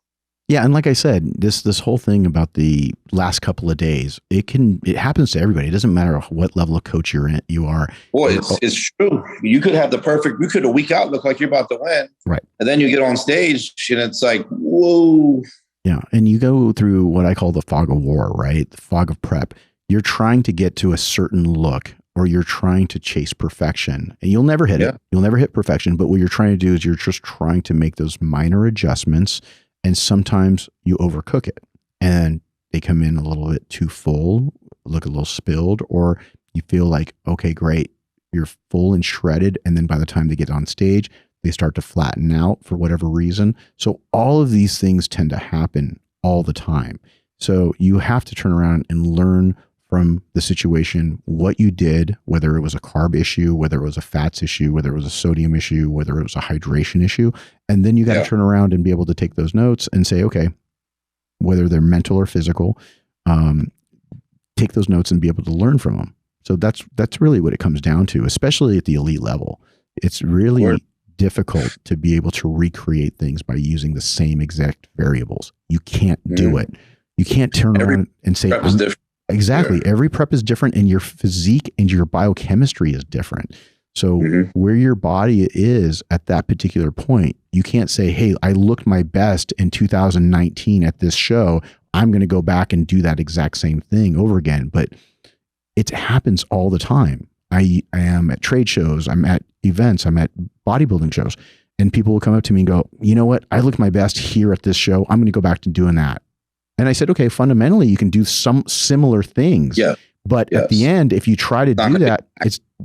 Yeah, and like I said, this whole thing about the last couple of days, it happens to everybody. It doesn't matter what level of coach you are.
Boy, it's true. You could have you could a week out look like you're about to win.
Right.
And then you get on stage and it's like, whoa.
Yeah. And you go through what I call the fog of war, right? The fog of prep. You're trying to get to a certain look, or you're trying to chase perfection, and you'll never hit it. You'll never hit perfection. But what you're trying to do is you're just trying to make those minor adjustments. And sometimes you overcook it and they come in a little bit too full, look a little spilled, or you feel like, okay, great, you're full and shredded. And then by the time they get on stage, they start to flatten out for whatever reason. So all of these things tend to happen all the time. So you have to turn around and learn from the situation what you did, whether it was a carb issue, whether it was a fats issue, whether it was a sodium issue, whether it was a hydration issue. And then you got to turn around and be able to take those notes and say, okay, whether they're mental or physical, take those notes and be able to learn from them. So that's really what it comes down to, especially at the elite level. It's really difficult to be able to recreate things by using the same exact variables. You can't do it. You can't turn around and say, exactly. Yeah. Every prep is different, and your physique and your biochemistry is different. So where your body is at that particular point, you can't say, hey, I looked my best in 2019 at this show. I'm going to go back and do that exact same thing over again. But it happens all the time. I am at trade shows. I'm at events. I'm at bodybuilding shows. And people will come up to me and go, you know what? I looked my best here at this show. I'm going to go back to doing that. And I said, okay, fundamentally, you can do some similar things. Yeah. But at the end, if you try to do that,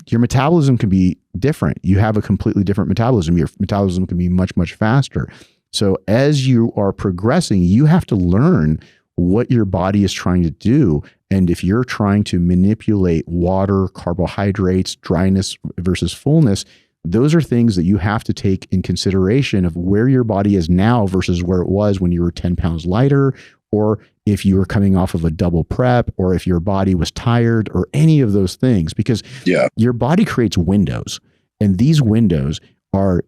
your metabolism can be different. You have a completely different metabolism. Your metabolism can be much, much faster. So as you are progressing, you have to learn what your body is trying to do. And if you're trying to manipulate water, carbohydrates, dryness versus fullness, those are things that you have to take in consideration of where your body is now versus where it was when you were 10 pounds lighter, or if you were coming off of a double prep, or if your body was tired, or any of those things, because your body creates windows, and these windows are,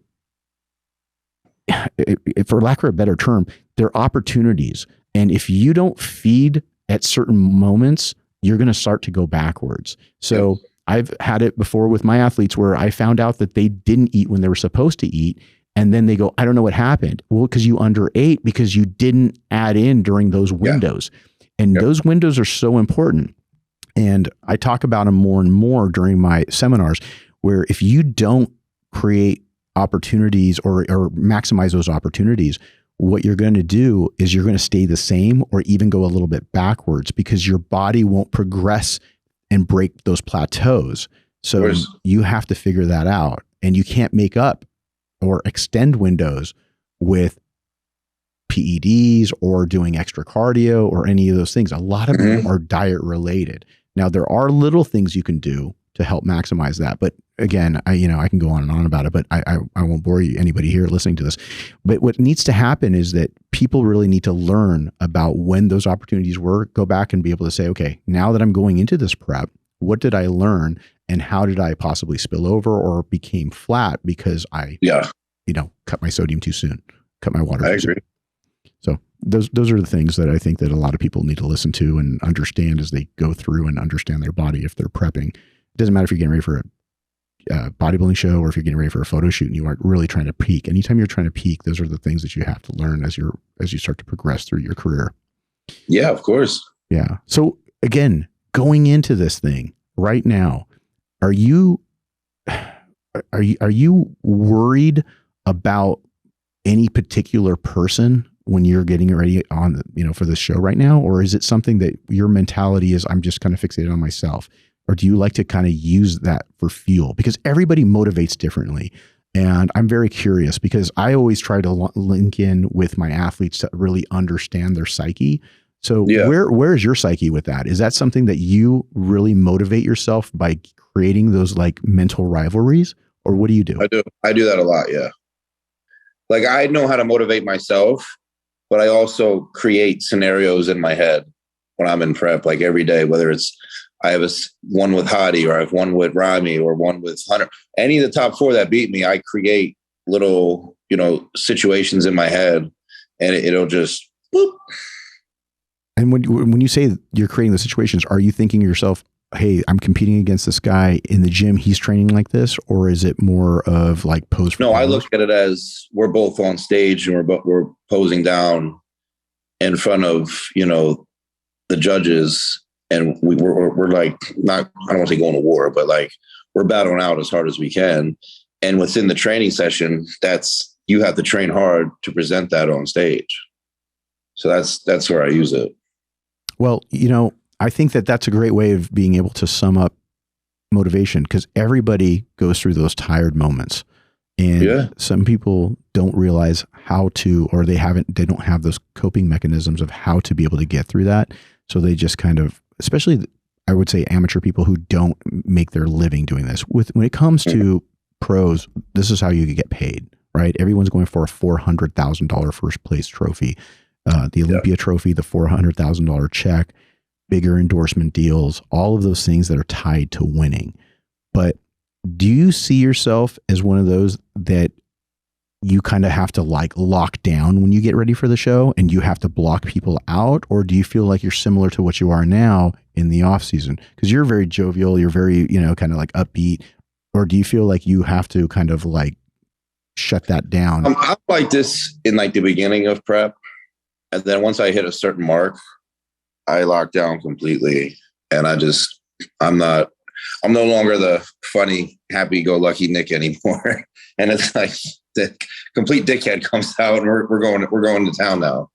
for lack of a better term, they're opportunities. And if you don't feed at certain moments, you're going to start to go backwards. So I've had it before with my athletes where I found out that they didn't eat when they were supposed to eat. And then they go, I don't know what happened. Well, because you underate, because you didn't add in during those windows. And those windows are so important. And I talk about them more and more during my seminars, where if you don't create opportunities or maximize those opportunities, what you're going to do is you're going to stay the same or even go a little bit backwards, because your body won't progress and break those plateaus. So you have to figure that out, and you can't make up or extend windows with PEDs or doing extra cardio or any of those things. A lot of them are diet related. Now, there are little things you can do to help maximize that. But again, I can go on and on about it, but I won't bore you, anybody here listening to this. But what needs to happen is that people really need to learn about when those opportunities were, go back and be able to say, okay, now that I'm going into this prep, what did I learn? And how did I possibly spill over or became flat because I, cut my sodium too soon, cut my water too soon. So those are the things that I think that a lot of people need to listen to and understand as they go through and understand their body if they're prepping. It doesn't matter if you're getting ready for a bodybuilding show or if you're getting ready for a photo shoot and you aren't really trying to peak. Anytime you're trying to peak, those are the things that you have to learn as you start to progress through your career.
Yeah, of course.
Yeah. So again, going into this thing right now, are you worried about any particular person when you're getting ready on, for the show right now? Or is it something that your mentality is, I'm just kind of fixated on myself? Or do you like to kind of use that for fuel? Because everybody motivates differently. And I'm very curious, because I always try to link in with my athletes to really understand their psyche. So where is your psyche with that? Is that something that you really motivate yourself by creating those like mental rivalries, or what do you do?
I do that a lot. Yeah. Like I know how to motivate myself, but I also create scenarios in my head when I'm in prep, like every day, whether it's, I have one with Hany, or I have one with Ramy, or one with Hunter. Any of the top four that beat me, I create little, situations in my head, and it'll just boop.
And when you say you're creating the situations, are you thinking to yourself, hey, I'm competing against this guy in the gym, he's training like this? Or is it more of like pose for
No,
powers?
I look at it as we're both on stage and we're posing down in front of, you know, the judges. And we're like, not, I don't want to say going to war, but like we're battling out as hard as we can. And within the training session, you have to train hard to present that on stage. So that's where I use it.
Well, you know, I think that that's a great way of being able to sum up motivation, because everybody goes through those tired moments, and some people don't realize how to, or they don't have those coping mechanisms of how to be able to get through that. So they just kind of, especially I would say amateur people who don't make their living doing this. When it comes to pros, this is how you get paid, right? Everyone's going for a $400,000 first place trophy. The Olympia trophy, the $400,000 check, bigger endorsement deals, all of those things that are tied to winning. But do you see yourself as one of those that you kind of have to like lock down when you get ready for the show and you have to block people out? Or do you feel like you're similar to what you are now in the off season? Because you're very jovial, you're very, you know, kind of like upbeat. Or do you feel like you have to kind of like shut that down?
I'm like this in like the beginning of prep. And then once I hit a certain mark, I lock down completely. And I'm no longer the funny, happy-go-lucky Nick anymore. And it's like the complete dickhead comes out, and we're going to town now.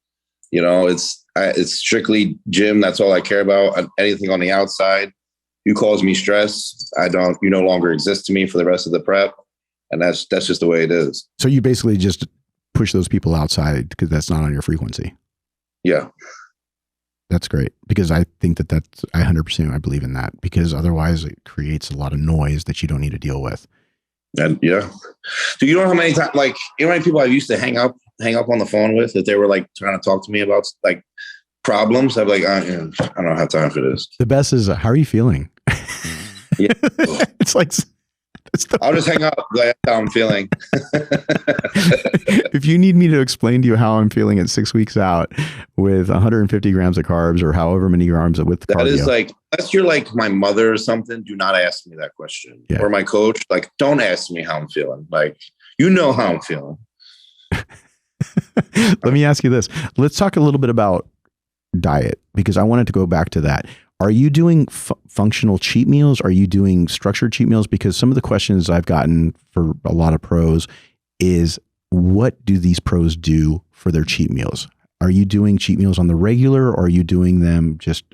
You know, it's strictly gym. That's all I care about. Anything on the outside, you cause me stress, you no longer exist to me for the rest of the prep. And that's just the way it is.
So you basically just push those people outside because that's not on your frequency.
Yeah.
That's great, because I think that's 100%. I believe in that, because otherwise it creates a lot of noise that you don't need to deal with.
And so you know how many times, like, you know how many people I used to hang up on the phone with, that they were like trying to talk to me about like problems. I'm like, I don't have time for this.
The best is, how are you feeling?
Yeah.
It's like,
I'll just hang up. Like, that's how I'm feeling.
If you need me to explain to you how I'm feeling at 6 weeks out with 150 grams of carbs or however many grams with cardio.
That is like, unless you're like my mother or something, do not ask me that question. Yeah. Or my coach, like, don't ask me how I'm feeling. Like, you know how I'm feeling.
Let me ask you this. Let's talk a little bit about diet, because I wanted to go back to that. Are you doing functional cheat meals? Are you doing structured cheat meals? Because some of the questions I've gotten for a lot of pros is, what do these pros do for their cheat meals? Are you doing cheat meals on the regular, or are you doing them just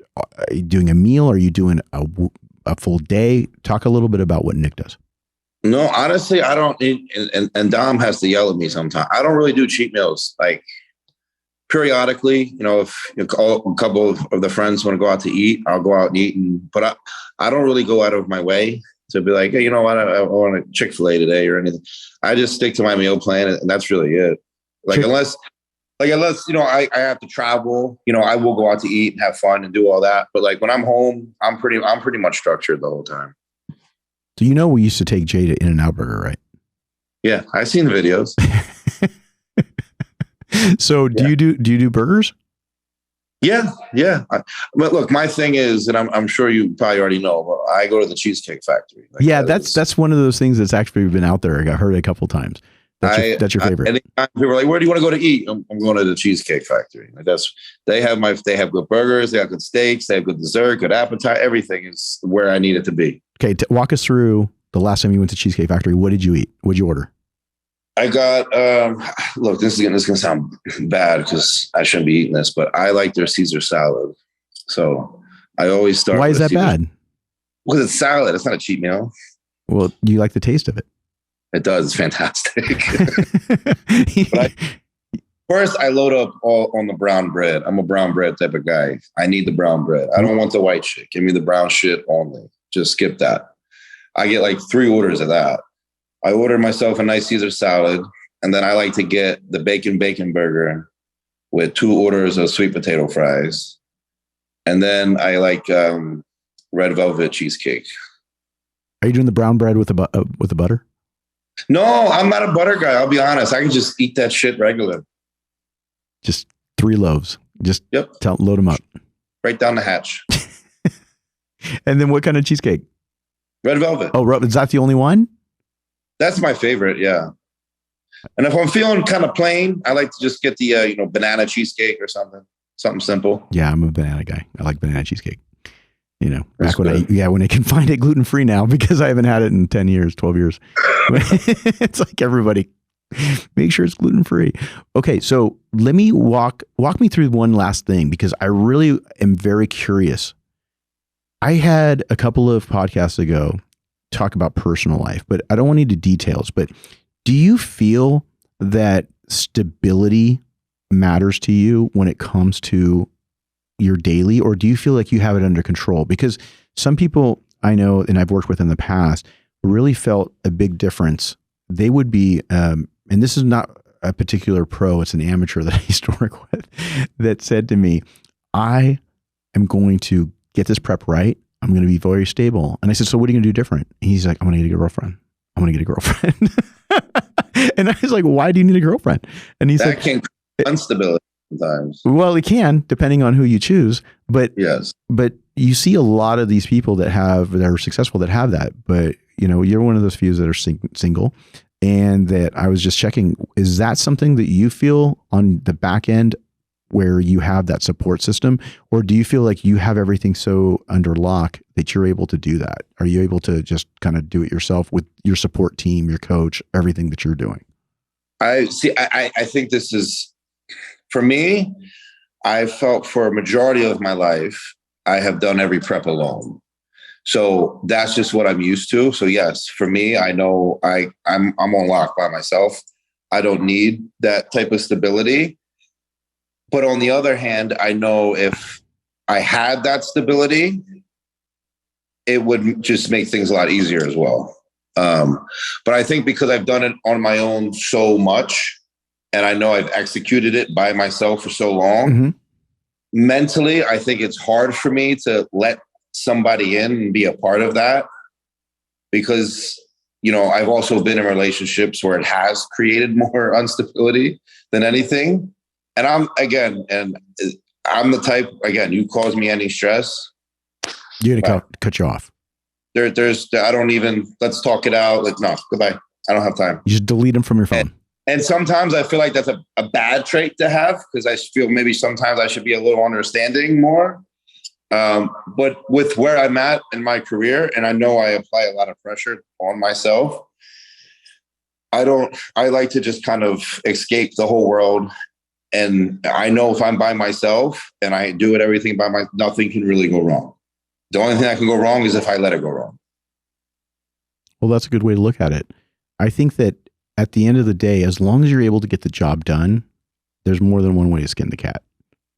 doing a meal? Are you doing a full day? Talk a little bit about what Nick does.
No, honestly, I don't. And Dom has to yell at me sometimes. I don't really do cheat meals. Like, periodically, you know, if a couple of the friends want to go out to eat, I'll go out and eat. But I don't really go out of my way to be like, hey, you know what, I want a Chick-fil-A today or anything. I just stick to my meal plan, and that's really it. Like, unless you know, I have to travel, you know, I will go out to eat and have fun and do all that. But like when I'm home, I'm pretty much structured the whole time.
So, you know, we used to take Jay to In-N-Out Burger, right?
Yeah, I've seen the videos.
So do you do burgers?
Yeah. But look, my thing is, and I'm sure you probably already know, but I go to the Cheesecake Factory. Like,
yeah, that's one of those things that's actually been out there. I got heard a couple times. That's your favorite.
Anytime people are like, where do you want to go to eat? I'm going to the Cheesecake Factory. Like, they have good burgers, they have good steaks, they have good dessert, good appetite. Everything is where I need it to be.
Okay, walk us through the last time you went to Cheesecake Factory. What did you eat? What did you order?
I got, look, this is going to sound bad because I shouldn't be eating this, but I like their Caesar salad. So I always start.
Why is that bad?
Because it's salad. It's not a cheat meal.
Well, you like the taste of it.
It does. It's fantastic. First, I load up all on the brown bread. I'm a brown bread type of guy. I need the brown bread. I don't want the white shit. Give me the brown shit only. Just skip that. I get like 3 orders of that. I ordered myself a nice Caesar salad, and then I like to get the bacon burger with 2 orders of sweet potato fries. And then I like red velvet cheesecake.
Are you doing the brown bread with the butter?
No, I'm not a butter guy. I'll be honest. I can just eat that shit regular.
Just 3 loaves. Just load them up.
Right down the hatch.
And then what kind of cheesecake?
Red velvet.
Oh, is that the only one?
That's my favorite. Yeah. And if I'm feeling kind of plain, I like to just get the, banana cheesecake or something simple.
Yeah. I'm a banana guy. I like banana cheesecake. Back when I can find it gluten-free now, because I haven't had it in 10 years, 12 years. It's like everybody make sure it's gluten-free. Okay. So let me walk me through one last thing, because I really am very curious. I had a couple of podcasts ago talk about personal life, but I don't want into details, but do you feel that stability matters to you when it comes to your daily, or do you feel like you have it under control? Because some people I know, and I've worked with in the past, really felt a big difference. They would be, and this is not a particular pro, it's an amateur that I used to work with, that said to me, I am going to get this prep right. I'm going to be very stable. And I said, so what are you going to do different? And he's like, I'm going to get a girlfriend. And I was like, why do you need a girlfriend? And he said,
that can instability sometimes.
Well, it can, depending on who you choose. But
yes,
but you see a lot of these people that are successful that have that. But you're one of those few that are single. And that I was just checking, is that something that you feel on the back end where you have that support system, or do you feel like you have everything so under lock that you're able to do that? Are you able to just kind of do it yourself with your support team, your coach, everything that you're doing?
I think this is, for me, I felt for a majority of my life, I have done every prep alone. So that's just what I'm used to. So yes, for me, I know I'm on lock by myself. I don't need that type of stability. But on the other hand, I know if I had that stability, it would just make things a lot easier as well. But I think because I've done it on my own so much, and I know I've executed it by myself for so long, mentally, I think it's hard for me to let somebody in and be a part of that, because, I've also been in relationships where it has created more instability than anything. And I'm the type, again, you cause me any stress,
you're going to cut you off.
I don't even, let's talk it out. Like, no, goodbye. I don't have time.
You just delete them from your phone.
And sometimes I feel like that's a bad trait to have, because I feel maybe sometimes I should be a little understanding more. But with where I'm at in my career, and I know I apply a lot of pressure on myself, I like to just kind of escape the whole world. And I know if I'm by myself and I do everything nothing can really go wrong. The only thing that can go wrong is if I let it go wrong.
Well, that's a good way to look at it. I think that at the end of the day, as long as you're able to get the job done, there's more than one way to skin the cat,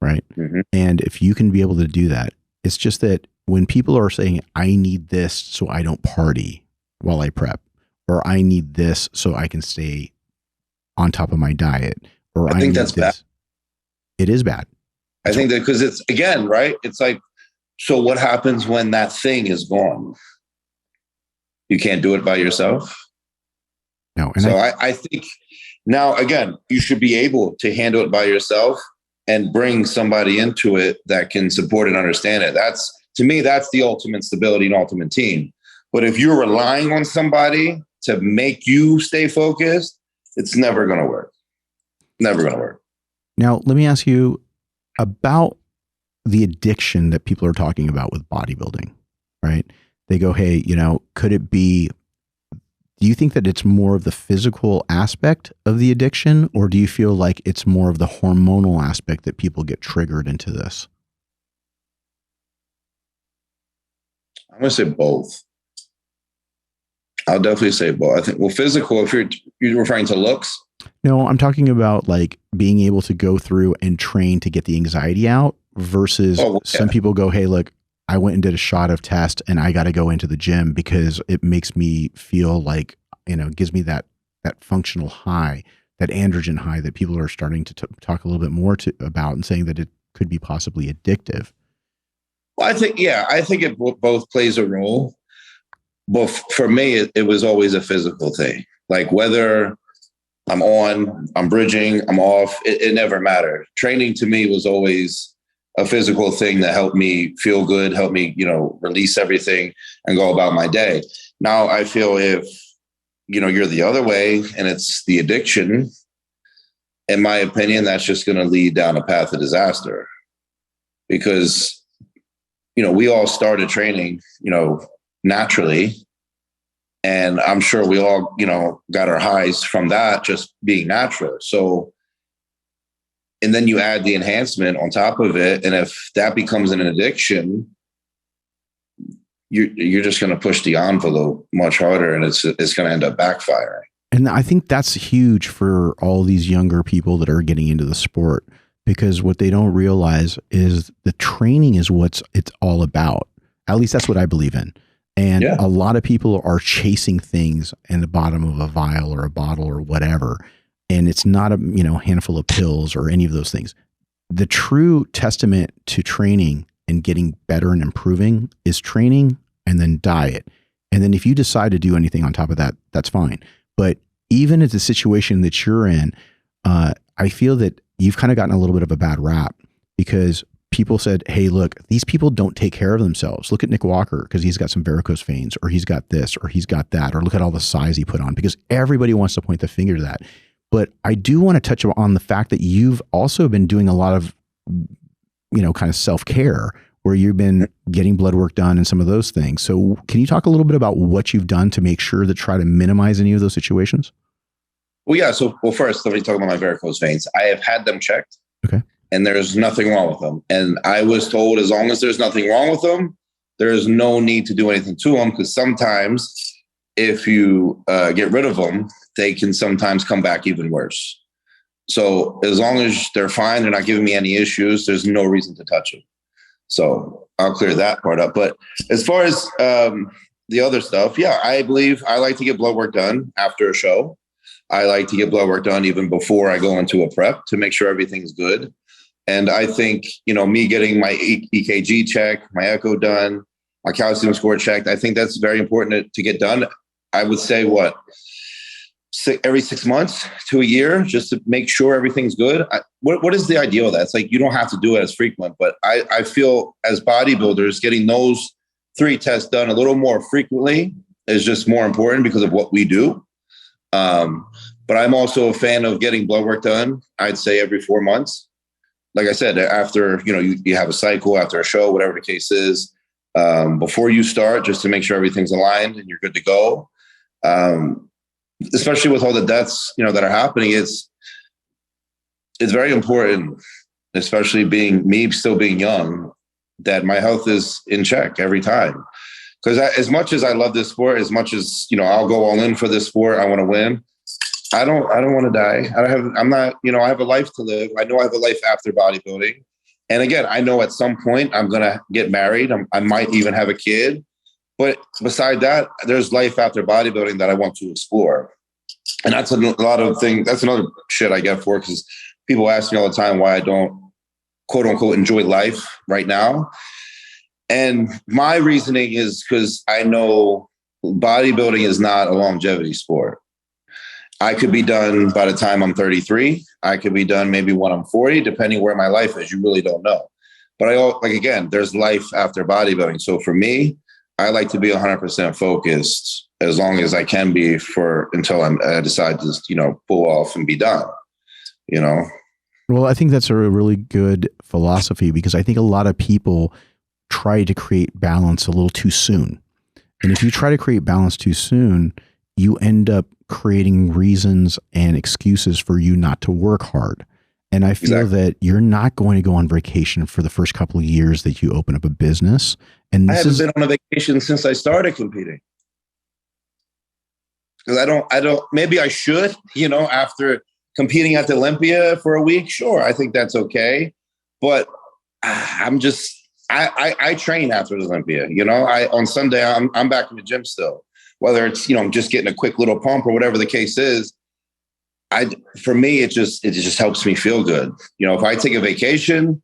right? Mm-hmm. And if you can be able to do that, it's just that when people are saying, I need this so I don't party while I prep, or I need this so I can stay on top of my diet, or I think that's bad. It is bad.
I think that because it's, again, right? It's like, so what happens when that thing is gone? You can't do it by yourself.
No.
And so I think now, again, you should be able to handle it by yourself and bring somebody into it that can support and understand it. To me, that's the ultimate stability and ultimate team. But if you're relying on somebody to make you stay focused, it's never going to work. Never going to work.
Now, let me ask you about the addiction that people are talking about with bodybuilding, right? They go, hey, could it be, do you think that it's more of the physical aspect of the addiction, or do you feel like it's more of the hormonal aspect that people get triggered into this?
I'm going to say both. I'll definitely say both. I think, well, physical, if you're referring to looks.
No, I'm talking about like being able to go through and train to get the anxiety out versus some people go, hey, look, I went and did a shot of test and I got to go into the gym because it makes me feel like, gives me that functional high, that androgen high that people are starting to talk a little bit more about, and saying that it could be possibly addictive.
Well, I think it both plays a role. But for me, it was always a physical thing. Like whether I'm bridging, I'm off. It never mattered. Training to me was always a physical thing that helped me feel good, helped me, release everything and go about my day. Now I feel if, you're the other way and it's the addiction, in my opinion, that's just going to lead down a path of disaster because, we all started training, naturally. And I'm sure we all, got our highs from that just being natural. So, and then you add the enhancement on top of it. And if that becomes an addiction, you're just going to push the envelope much harder and it's going to end up backfiring.
And I think that's huge for all these younger people that are getting into the sport, because what they don't realize is the training is it's all about. At least that's what I believe in. And a lot of people are chasing things in the bottom of a vial or a bottle or whatever. And it's not a, handful of pills or any of those things. The true testament to training and getting better and improving is training and then diet. And then if you decide to do anything on top of that, that's fine. But even at the situation that you're in, I feel that you've kind of gotten a little bit of a bad rap because people said, hey, look, these people don't take care of themselves. Look at Nick Walker because he's got some varicose veins, or he's got this, or he's got that, or look at all the size he put on, because everybody wants to point the finger to that. But I do want to touch on the fact that you've also been doing a lot of, kind of self-care where you've been getting blood work done and some of those things. So can you talk a little bit about what you've done to make sure to try to minimize any of those situations?
Well, yeah. So, first, let me talk about my varicose veins. I have had them checked.
Okay.
And there's nothing wrong with them. And I was told as long as there's nothing wrong with them, there's no need to do anything to them, because sometimes if you get rid of them, they can sometimes come back even worse. So as long as they're fine, they're not giving me any issues, there's no reason to touch them. So I'll clear that part up. But as far as the other stuff, I believe I like to get blood work done after a show. I like to get blood work done even before I go into a prep to make sure everything's good. And I think, me getting my EKG check, my echo done, my calcium score checked, I think that's very important to get done. I would say every 6 months to a year, just to make sure everything's good. What is the ideal of that? It's like, you don't have to do it as frequent, but I feel as bodybuilders, getting those 3 tests done a little more frequently is just more important because of what we do. But I'm also a fan of getting blood work done, I'd say every 4 months. Like I said, after, you have a cycle, after a show, whatever the case is, before you start, just to make sure everything's aligned and you're good to go. Especially with all the deaths, that are happening, it's very important, especially still being young, that my health is in check every time. Because as much as I love this sport, as much as, I'll go all in for this sport, I want to win. I don't want to die. I have a life to live. I know I have a life after bodybuilding. And again, I know at some point I'm going to get married. I might even have a kid. But beside that, there's life after bodybuilding that I want to explore. And that's a lot of things. That's another shit I get for, because people ask me all the time why I don't, quote unquote, enjoy life right now. And my reasoning is because I know bodybuilding is not a longevity sport. I could be done by the time I'm 33. I could be done maybe when I'm 40, depending where my life is. You really don't know. But again, there's life after bodybuilding. So for me, I like to be 100% focused as long as I can be until I decide to, pull off and be done, Well,
I think that's a really good philosophy, because I think a lot of people try to create balance a little too soon. And if you try to create balance too soon, you end up creating reasons and excuses for you not to work hard. And I feel that you're not going to go on vacation for the first couple of years that you open up a business. And
I haven't been on a vacation since I started competing. Because I don't, maybe I should, after competing at the Olympia for a week, sure, I think that's okay. But I train after the Olympia, on Sunday, I'm back in the gym still, whether it's, just getting a quick little pump or whatever the case is. For me, it just helps me feel good. If I take a vacation,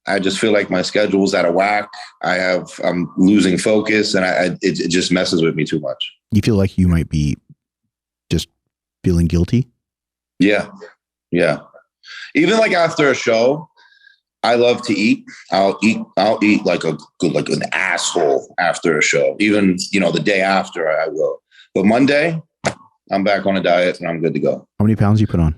I just feel like my schedule's out of whack. I'm losing focus, and it just messes with me too much.
You feel like you might be just feeling guilty?
Yeah. Yeah. Even like after a show, I love to eat. I'll eat like an asshole after a show. Even, the day after I will. But Monday, I'm back on a diet and I'm good to go.
How many pounds you put on?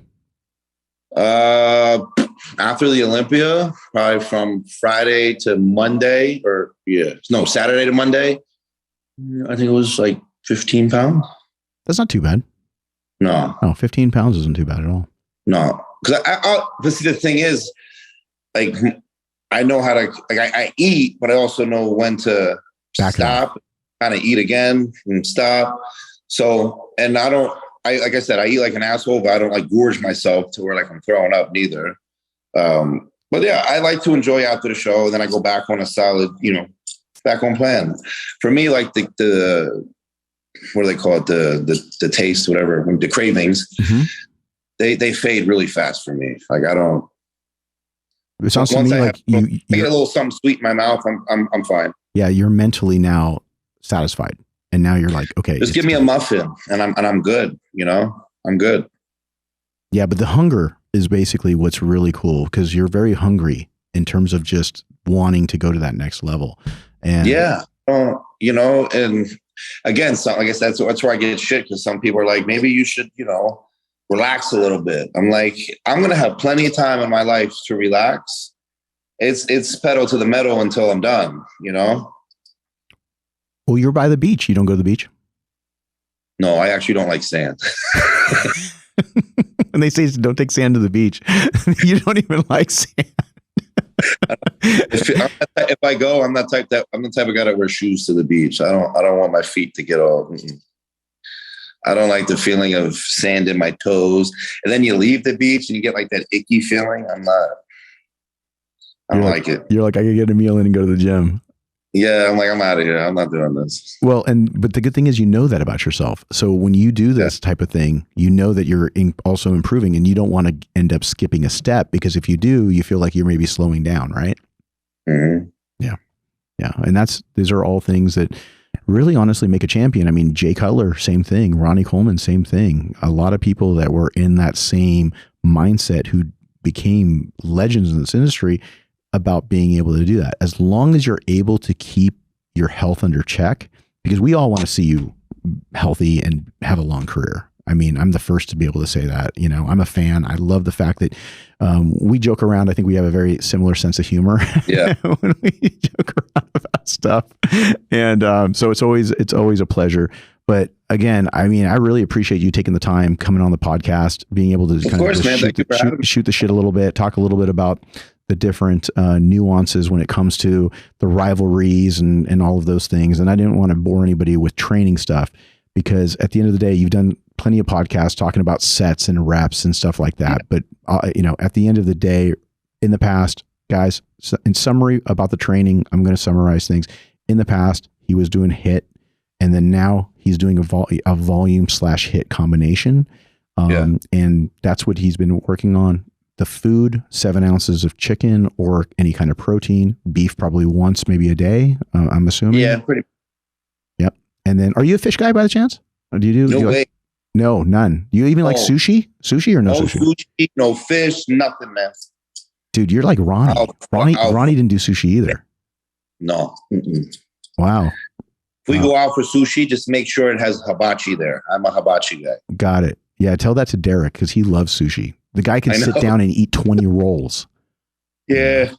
After the Olympia, probably from Friday to Monday Saturday to Monday. I think it was like 15 pounds.
That's not too bad.
No,
15 pounds isn't too bad at all.
No, because but see, the thing is, like, I know how to, like, I eat, but I also know when to stop, kind of eat again and stop. So, and like I said, I eat like an asshole, but I don't like gorge myself to where like I'm throwing up neither. But yeah, I like to enjoy after the show. And then I go back on a solid, back on plan. For me, like the what do they call it? The taste, whatever, the cravings, they fade really fast for me. Like I don't.
It sounds to me like
I get a little something sweet in my mouth. I'm fine.
Yeah, you're mentally now satisfied, and now you're like, okay,
just give me a muffin, and I'm good. I'm good.
Yeah, but the hunger is basically what's really cool because you're very hungry in terms of just wanting to go to that next level. And
yeah, and again, so I guess that's where I get shit because some people are like, maybe you should, relax a little bit. I'm like, I'm gonna have plenty of time in my life to relax. It's pedal to the metal until I'm done.
Well, you're by the beach. You don't go to the beach?
No, I actually don't like sand.
And they say don't take sand to the beach. You don't even like sand.
If I go, I'm the type of guy that wears shoes to the beach. I don't want my feet to get all. I don't like the feeling of sand in my toes. And then you leave the beach and you get like that icky feeling. I don't like it.
You're like, I could get a meal in and go to the gym.
Yeah, I'm like, I'm out of here. I'm not doing this.
Well, but the good thing is that about yourself. So when you do this type of thing, that you're also improving, and you don't want to end up skipping a step because if you do, you feel like you're maybe slowing down, right?
Mm-hmm.
Yeah, yeah, and these are all things that really, honestly, make a champion. I mean, Jay Cutler, same thing. Ronnie Coleman, same thing. A lot of people that were in that same mindset who became legends in this industry about being able to do that. As long as you're able to keep your health under check, because we all want to see you healthy and have a long career. I mean, I'm the first to be able to say that. I'm a fan. I love the fact that we joke around. I think we have a very similar sense of humor.
Yeah,
when we joke around about stuff, and so it's always a pleasure. But again, I mean, I really appreciate you taking the time, coming on the podcast, being able to shoot the shit a little bit, talk a little bit about the different nuances when it comes to the rivalries and all of those things. And I didn't want to bore anybody with training stuff because at the end of the day, you've done plenty of podcasts talking about sets and reps and stuff like that. But, at the end of the day, in the past, guys, in summary about the training, I'm going to summarize things. In the past, he was doing HIIT, and then now he's doing a volume/HIIT combination. And that's what he's been working on. The food, 7 ounces of chicken or any kind of protein, beef probably once, maybe a day, I'm assuming.
Yeah, pretty.
Yep. And then, are you a fish guy by the chance? Or do you do?
No way.
No, none. Do you even like sushi? Sushi or no sushi?
No sushi, no fish, nothing, man.
Dude, you're like Ronnie. Ronnie didn't do sushi either.
No. Mm-mm.
Wow.
If we go out for sushi, just make sure it has hibachi there. I'm a hibachi guy.
Got it. Yeah, tell that to Derek because he loves sushi. The guy can sit down and eat 20 rolls.
Yeah,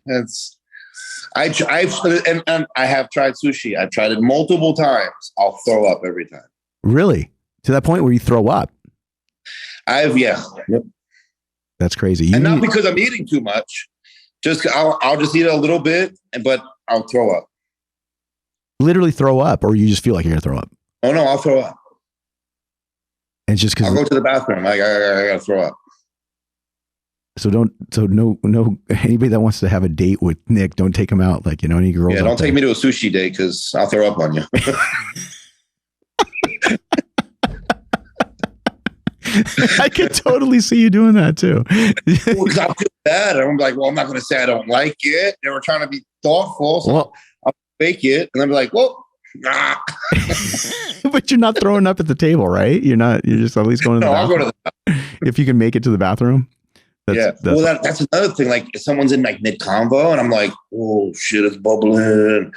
I have tried sushi. I've tried it multiple times. I'll throw up every time.
Really? To that point where you throw up?
Yeah. Yep.
That's crazy.
And not because I'm eating too much. I'll just eat a little bit, but I'll throw up.
Literally throw up, or you just feel like you're gonna throw up?
Oh no, I'll throw up.
And just because
I'll go to the bathroom, I gotta throw up.
So no anybody that wants to have a date with Nick, don't take him out. Like, any girls.
Yeah, don't take me to a sushi date because I'll throw up on you.
I could totally see you doing that too.
Because I feel bad. I'm like, well, I'm not going to say I don't like it. They were trying to be thoughtful, so I'll fake it, and then be like, well, Ah.
But you're not throwing up at the table, right? You're just at least going to the bathroom.
I'll go to the
if you can make it to the bathroom.
That's another thing. Like if someone's in like mid convo and I'm like, oh shit, it's bubbling.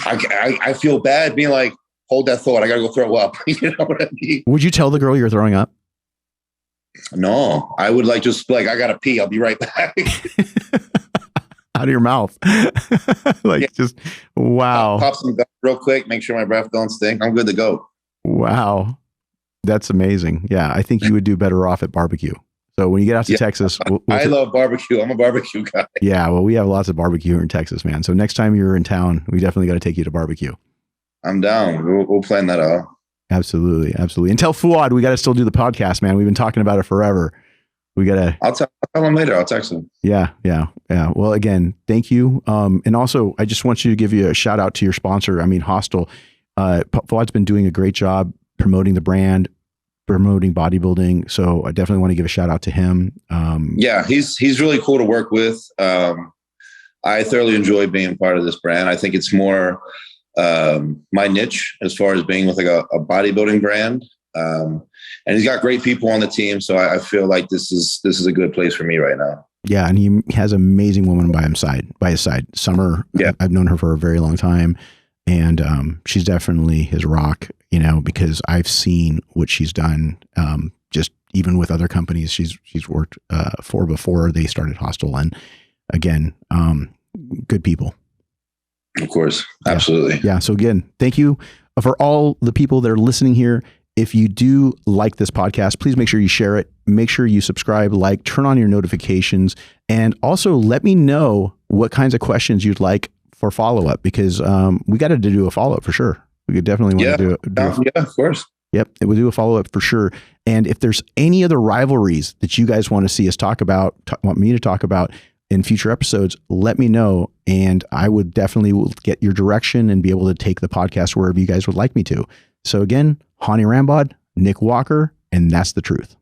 I feel bad being like, hold that thought. I gotta go throw up. You know what I mean?
Would you tell the girl you're throwing up?
No, I would just I gotta pee. I'll be right back.
Out of your mouth. Just wow.
Pop some gum real quick. Make sure my breath don't stink. I'm good to go.
Wow. That's amazing. Yeah. I think you would do better off at barbecue. So when you get out to Texas,
I love barbecue. I'm a barbecue guy.
Yeah. Well, we have lots of barbecue here in Texas, man. So next time you're in town, we definitely got to take you to barbecue.
I'm down. We'll plan that out.
Absolutely. Absolutely. And tell Fuad, we got to still do the podcast, man. We've been talking about it forever. We got to,
I'll tell him later. I'll text him.
Yeah. Well, again, thank you. And also I just want you to give you a shout out to your sponsor. I mean, Hostel, Fuad's been doing a great job promoting the brand, promoting bodybuilding. So I definitely want to give a shout out to him.
Yeah, he's really cool to work with. I thoroughly enjoy being part of this brand. I think it's more my niche as far as being with like a bodybuilding brand. And he's got great people on the team. So I feel like this is a good place for me right now.
Yeah. And he has an amazing woman by his side. Summer.
Yeah.
I've known her for a very long time. And she's definitely his rock, because I've seen what she's done. Just even with other companies she's worked for before they started Hostel. And again, good people.
Of course. Absolutely.
Yeah. So again, thank you for all the people that are listening here. If you do like this podcast, please make sure you share it. Make sure you subscribe, turn on your notifications, and also let me know what kinds of questions you'd like for follow-up, because we got to do a follow-up for sure. We could definitely want to do
yeah, of course.
Yep. We'll do a follow-up for sure. And if there's any other rivalries that you guys want to see us want me to talk about in future episodes, let me know. And I would definitely get your direction and be able to take the podcast wherever you guys would like me to. So again, Hany Rambod, Nick Walker, and that's the truth.